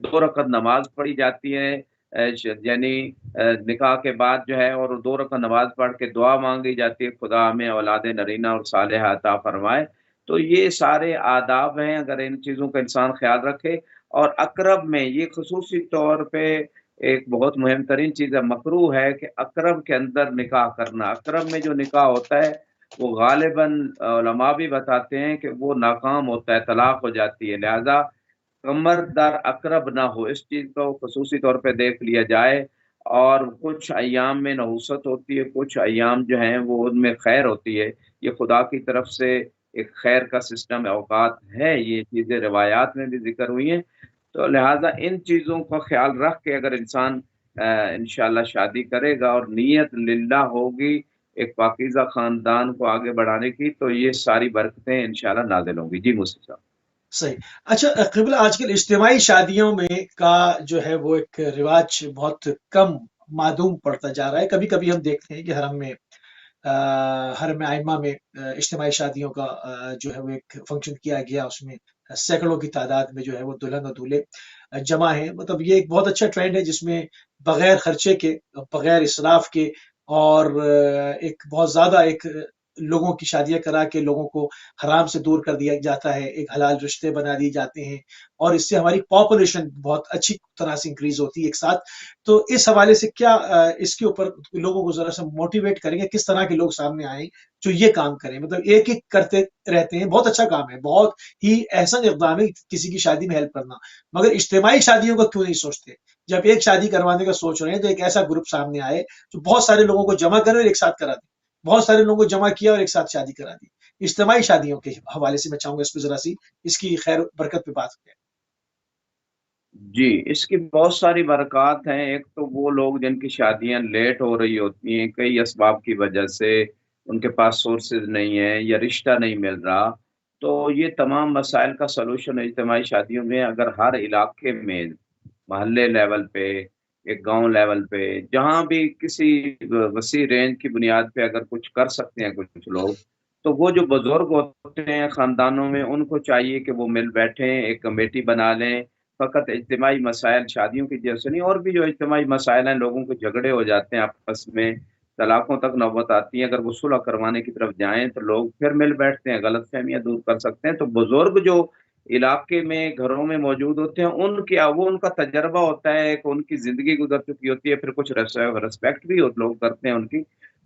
2 رکعت نماز پڑھی جاتی ہے، یعنی نکاح کے بعد جو ہے، اور 2 رکعت نماز پڑھ کے دعا مانگی جاتی ہے خدا ہمیں اولاد نرینہ اور صالحہ عطا فرمائے. تو یہ سارے آداب ہیں اگر ان چیزوں کا انسان خیال رکھے. اور اقرب میں یہ خصوصی طور پہ ایک بہت مہم ترین چیز ہے، مکروہ ہے کہ اقرب کے اندر نکاح کرنا. اقرب میں جو نکاح ہوتا ہے وہ غالباً علماء بھی بتاتے ہیں کہ وہ ناکام ہوتا ہے، طلاق ہو جاتی ہے. لہذا کمر در اقرب نہ ہو، اس چیز کو خصوصی طور پہ دیکھ لیا جائے. اور کچھ ایام میں نحوست ہوتی ہے، کچھ ایام جو ہیں وہ ان میں خیر ہوتی ہے. یہ خدا کی طرف سے ایک خیر کا سسٹم اوقات ہے، یہ چیزیں روایات میں بھی ذکر ہوئی ہیں. تو لہٰذا ان چیزوں کا خیال رکھ کے اگر انسان انشاءاللہ شادی کرے گا اور نیت للہ ہوگی ایک پاکیزہ خاندان کو آگے بڑھانے کی، تو یہ ساری برکتیں انشاءاللہ نازل ہوں گی. جی مصطفیٰ صاحب. صحیح. اچھا قبلہ، آج کل اجتماعی شادیوں میں کا جو ہے وہ ایک رواج بہت کم معدوم پڑتا جا رہا ہے. کبھی کبھی ہم دیکھتے ہیں کہ حرم ائمہ میں اجتماعی شادیوں کا جو ہے وہ ایک فنکشن کیا گیا، اس میں سینکڑوں کی تعداد میں جو ہے وہ دلہن اور دولہے جمع ہیں. مطلب یہ ایک بہت اچھا ٹرینڈ ہے جس میں بغیر خرچے کے، بغیر اسراف کے، اور ایک بہت زیادہ ایک لوگوں کی شادیاں کرا کے لوگوں کو حرام سے دور کر دیا جاتا ہے، ایک حلال رشتے بنا دیے جاتے ہیں، اور اس سے ہماری پاپولیشن بہت اچھی طرح سے انکریز ہوتی ہے ایک ساتھ. تو اس حوالے سے کیا اس کے اوپر لوگوں کو ذرا سا موٹیویٹ کریں گے، کس طرح کے لوگ سامنے آئیں جو یہ کام کریں؟ مطلب ایک ایک کرتے رہتے ہیں، بہت اچھا کام ہے، بہت ہی احسن اقدام ہے کسی کی شادی میں ہیلپ کرنا، مگر اجتماعی شادیوں کا کیوں نہیں سوچتے؟ جب ایک شادی کروانے کا سوچ رہے ہیں تو ایک ایسا گروپ سامنے آئے جو بہت سارے لوگوں کو جمع کرے اور ایک ساتھ کرا دے. بہت سارے لوگوں کو جمع کیا اور ایک ساتھ شادی کرا دی. اجتماعی شادیوں کے حوالے سے میں چاہوں گا اس پہ ذرا سی اس کی خیر برکت پہ بات کریں. جی، اس کی بہت ساری برکات ہیں. ایک تو وہ لوگ جن کی شادیاں لیٹ ہو رہی ہوتی ہیں کئی اسباب کی وجہ سے، ان کے پاس سورسز نہیں ہیں یا رشتہ نہیں مل رہا، تو یہ تمام مسائل کا سلوشن اجتماعی شادیوں میں اگر ہر علاقے میں، محلے لیول پہ، ایک گاؤں لیول پہ، جہاں بھی کسی وسیع رینج کی بنیاد پہ اگر کچھ کر سکتے ہیں کچھ لوگ، تو وہ جو بزرگ ہوتے ہیں خاندانوں میں ان کو چاہیے کہ وہ مل بیٹھیں، ایک کمیٹی بنا لیں. فقط اجتماعی مسائل شادیوں کی جیسے نہیں، اور بھی جو اجتماعی مسائل ہیں، لوگوں کے جھگڑے ہو جاتے ہیں آپس میں، طلاقوں تک نوبت آتی ہے، اگر وہ صلح کروانے کی طرف جائیں تو لوگ پھر مل بیٹھتے ہیں، غلط فہمیاں دور کر سکتے ہیں. تو بزرگ جو علاقے میں گھروں میں موجود ہوتے ہیں، ان کا تجربہ ہوتا ہے، ایک ان کی زندگی گزر چکی ہوتی ہے، پھر کچھ رسپیکٹ بھی لوگ کرتے ہیں،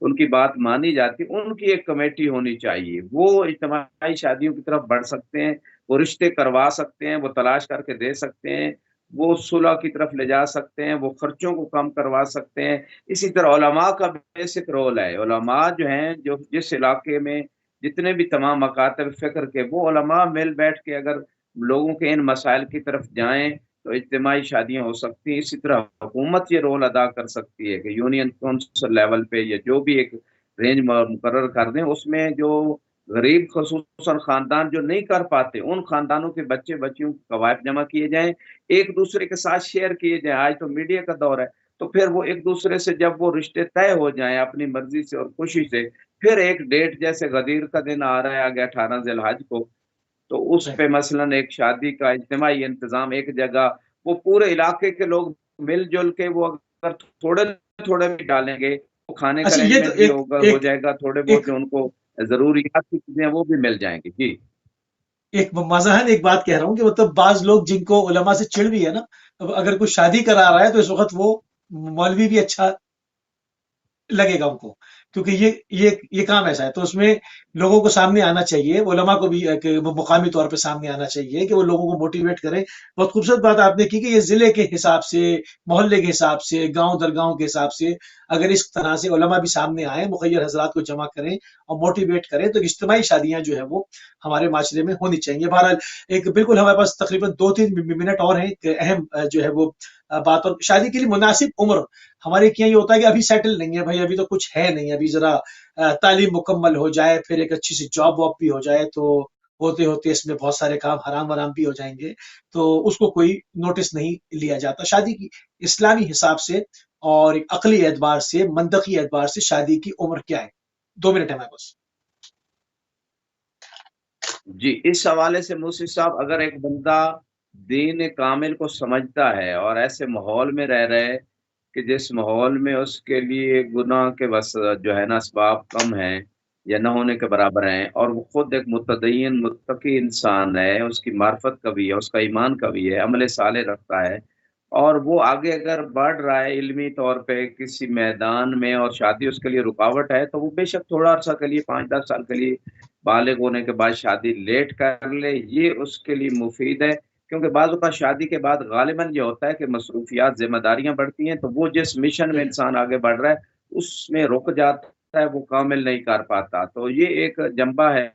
ان کی بات مانی جاتی ہے. ان کی ایک کمیٹی ہونی چاہیے، وہ اجتماعی شادیوں کی طرف بڑھ سکتے ہیں، وہ رشتے کروا سکتے ہیں، وہ تلاش کر کے دے سکتے ہیں، وہ صلح کی طرف لے جا سکتے ہیں، وہ خرچوں کو کم کروا سکتے ہیں. اسی طرح علماء کا بیسک رول ہے. علماء جو ہیں، جو جس علاقے میں جتنے بھی تمام مکاتب فکر کے، وہ علماء مل بیٹھ کے اگر لوگوں کے ان مسائل کی طرف جائیں تو اجتماعی شادیاں ہو سکتی ہیں. اسی طرح حکومت یہ رول ادا کر سکتی ہے کہ یونین کونسل لیول پہ یا جو بھی ایک رینج مقرر کر دیں، اس میں جو غریب خصوصاً خاندان جو نہیں کر پاتے، ان خاندانوں کے بچے بچیوں کے قوائف جمع کیے جائیں، ایک دوسرے کے ساتھ شیئر کیے جائیں. آج تو میڈیا کا دور ہے، تو پھر وہ ایک دوسرے سے جب وہ رشتے طے ہو جائیں اپنی مرضی سے اور خوشی سے، پھر ایک ڈیٹ جیسے غدیر کا دن آ رہا ہے آگے 18 ذی الحج کو، تو اس پہ مثلاً ایک شادی کا اجتماعی انتظام ایک جگہ، وہ پورے علاقے کے لوگ مل جل کے، وہ اگر تھوڑے تھوڑے بھی ڈالیں گے، وہ کھانے کا اچھا، یہ تو ارینجمنٹ بھی ایک ہو ایک جائے گا، تھوڑے ایک بہت جو ان کو ضروریات کی چیزیں ہیں وہ بھی مل جائیں گی. جی ایک مذہن ایک بات کہہ رہا ہوں کہ مطلب بعض لوگ جن کو علماء سے چڑ بھی ہے نا، اب اگر کوئی شادی کرا رہا ہے تو اس وقت وہ مولوی بھی اچھا لگے گا ان کو، کیونکہ یہ کام ایسا ہے، تو اس میں لوگوں کو سامنے آنا چاہیے، علماء کو بھی مقامی طور پہ سامنے آنا چاہیے کہ وہ لوگوں کو موٹیویٹ کریں. بہت خوبصورت بات آپ نے کی کہ یہ ضلع کے حساب سے، محلے کے حساب سے، گاؤں در گاؤں کے حساب سے اگر اس طرح سے علماء بھی سامنے آئیں، مخیر حضرات کو جمع کریں اور موٹیویٹ کریں تو اجتماعی شادیاں جو ہے وہ ہمارے معاشرے میں ہونی چاہیے. بہرحال ایک بالکل ہمارے پاس تقریباً 2-3 منٹ اور ہیں. ایک اہم جو ہے وہ بات، اور شادی کے لیے مناسب عمر ہمارے کیا یہ ہوتا ہے کہ ابھی سیٹل نہیں ہے بھائی، ابھی تو کچھ ہے نہیں، ابھی ذرا تعلیم مکمل ہو جائے، پھر ایک اچھی سی جاب واب بھی ہو جائے، تو ہوتے ہوتے اس میں بہت سارے کام حرام ورام بھی ہو جائیں گے، تو اس کو کوئی نوٹس نہیں لیا جاتا. شادی کی اسلامی حساب سے اور عقلی اعتبار سے، منطقی اعتبار سے شادی کی عمر کیا ہے؟ 2 منٹ ہے میرے پاس. جی، اس حوالے سے موسی صاحب، اگر ایک بندہ دین کامل کو سمجھتا ہے اور ایسے ماحول میں رہ رہے کہ جس ماحول میں اس کے لیے گناہ کے بس جو ہے نا اسباب کم ہیں یا نہ ہونے کے برابر ہیں، اور وہ خود ایک متدین متقی انسان ہے، اس کی معرفت کا بھی ہے، اس کا ایمان کا بھی ہے، عمل صالح رکھتا ہے، اور وہ آگے اگر بڑھ رہا ہے علمی طور پہ کسی میدان میں اور شادی اس کے لیے رکاوٹ ہے، تو وہ بے شک تھوڑا عرصہ کے لیے 5-10 سال کے لیے بالغ ہونے کے بعد شادی لیٹ کر لے، یہ اس کے لیے مفید ہے. کیونکہ بعض اوقات شادی کے بعد غالباً یہ ہوتا ہے کہ مصروفیات، ذمہ داریاں بڑھتی ہیں، تو وہ جس مشن میں انسان آگے بڑھ رہا ہے اس میں رک جاتا ہے، وہ کامل نہیں کر پاتا. تو یہ ایک جنبہ ہے.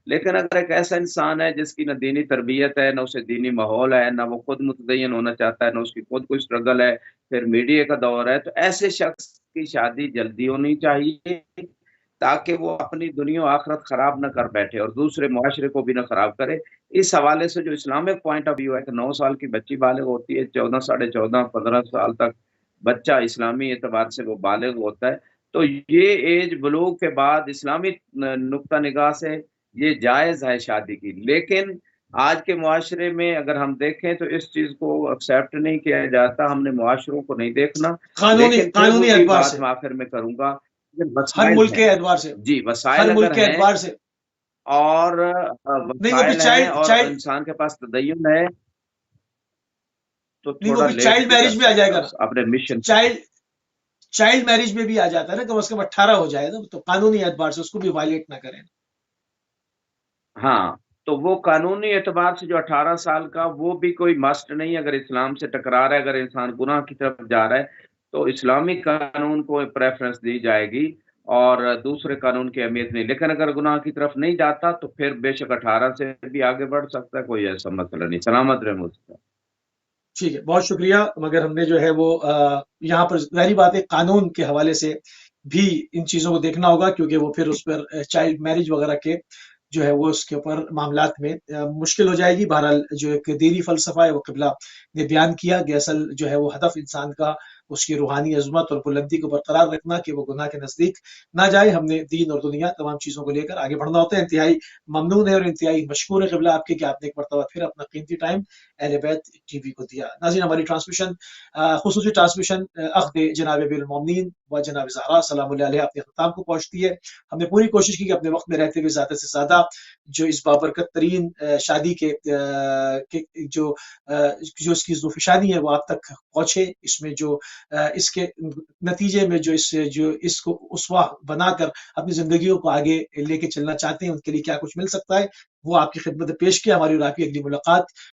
لیکن اگر ایک ایسا انسان ہے جس کی نہ دینی تربیت ہے، نہ اسے دینی ماحول ہے، نہ وہ خود متدین ہونا چاہتا ہے، نہ اس کی خود کوئی اسٹرگل ہے، پھر میڈیا کا دور ہے، تو ایسے شخص کی شادی جلدی ہونی چاہیے تاکہ وہ اپنی دنیا و آخرت خراب نہ کر بیٹھے اور دوسرے معاشرے کو بھی نہ خراب کرے. اس حوالے سے جو اسلامک پوائنٹ آف ویو ہے کہ 9 سال کی بچی بالغ ہوتی ہے، 14، 14.5، 15 سال تک بچہ اسلامی اعتبار سے وہ بالغ ہوتا ہے، تو یہ ایج بلوغ کے بعد اسلامی نقطہ نگاہ سے یہ جائز ہے شادی کی. لیکن آج کے معاشرے میں اگر ہم دیکھیں تو اس چیز کو ایکسیپٹ نہیں کیا جاتا، ہم نے معاشروں کو نہیں دیکھنا. لیکن پھر قانونی وہی اعتبار بات سے. میں آخر میں کروں گا لیکن ہر وسائل ملک ہیں، کے اعتبار سے، جی ہر وسائل ملک اگر کے ہیں اعتبار سے اور نہیں وہ بھی وسائل ہیں چائلڈ اور چائلڈ انسان کے پاس تدین ہے تو نہیں وہ تھوڑا بھی لیٹ چائلڈ بھی کر میرج میں آ جائے سکتا گا ہے نا، اپنے مشن سے۔ چائلڈ چائلڈ میرج میں بھی آ جاتا ہے نا، کم از کم 18 ہو جائے نا، تو قانونی اعتبار سے اس کو بھی وائلیٹ نہ کریں۔ ہاں، تو وہ قانونی اعتبار سے جو 18 سال کا وہ بھی کوئی مسٹ نہیں، اگر اسلام سے ٹکرا رہا ہے، اگر انسان گناہ کی طرف جا رہا ہے تو اسلامی قانون کو پریفرنس دی جائے گی اور دوسرے قانون کی اہمیت نہیں، لیکن اگر گناہ کی طرف نہیں جاتا تو پھر بے شک 18 سے بھی آگے بڑھ سکتا ہے، کوئی ایسا مسئلہ نہیں، سلامت رہے مجھ سے۔ ٹھیک ہے، بہت شکریہ، مگر ہم نے جو ہے وہ یہاں پر ظاہری بات ہے قانون کے حوالے سے بھی ان چیزوں کو دیکھنا ہوگا، کیونکہ وہ پھر اس پر چائلڈ میرج وغیرہ کے جو ہے وہ اس کے اوپر معاملات میں مشکل ہو جائے گی۔ بہرحال جو ایک دینی فلسفہ ہے وہ قبلہ نے بیان کیا کہ اصل جو ہے وہ ہدف انسان کا اس کی روحانی عظمت اور بلندی کو برقرار رکھنا، کہ وہ گناہ کے نزدیک نہ جائے۔ ہم نے دین اور دنیا تمام چیزوں کو لے کر آگے بڑھنا ہوتا ہے۔ انتہائی ممنون ہے اور انتہائی مشکور ہے قبلہ آپ کے کہ آپ نے ایک مرتبہ پھر اپنا قیمتی ٹائم اہل بیت ٹی وی کو دیا۔ ناظرین، ہماری ٹرانسمیشن خصوصی ٹرانسمیشن عقد جناب امیر المومنین و جناب زہرا سلام اللہ علیہ اپنے اختتام کو پہنچتی ہے۔ ہم نے پوری کوشش کی کہ اپنے وقت میں رہتے ہوئے زیادہ سے زیادہ جو اس بابرکت ترین شادی کے جو اس کی ظفرشانی ہے وہ آپ تک پہنچے۔ اس میں جو اس کے نتیجے میں جو اس کو اسوہ بنا کر اپنی زندگیوں کو آگے لے کے چلنا چاہتے ہیں، ان کے لیے کیا کچھ مل سکتا ہے وہ آپ کی خدمت پیش کیا۔ ہماری اور آپ کی اگلی ملاقات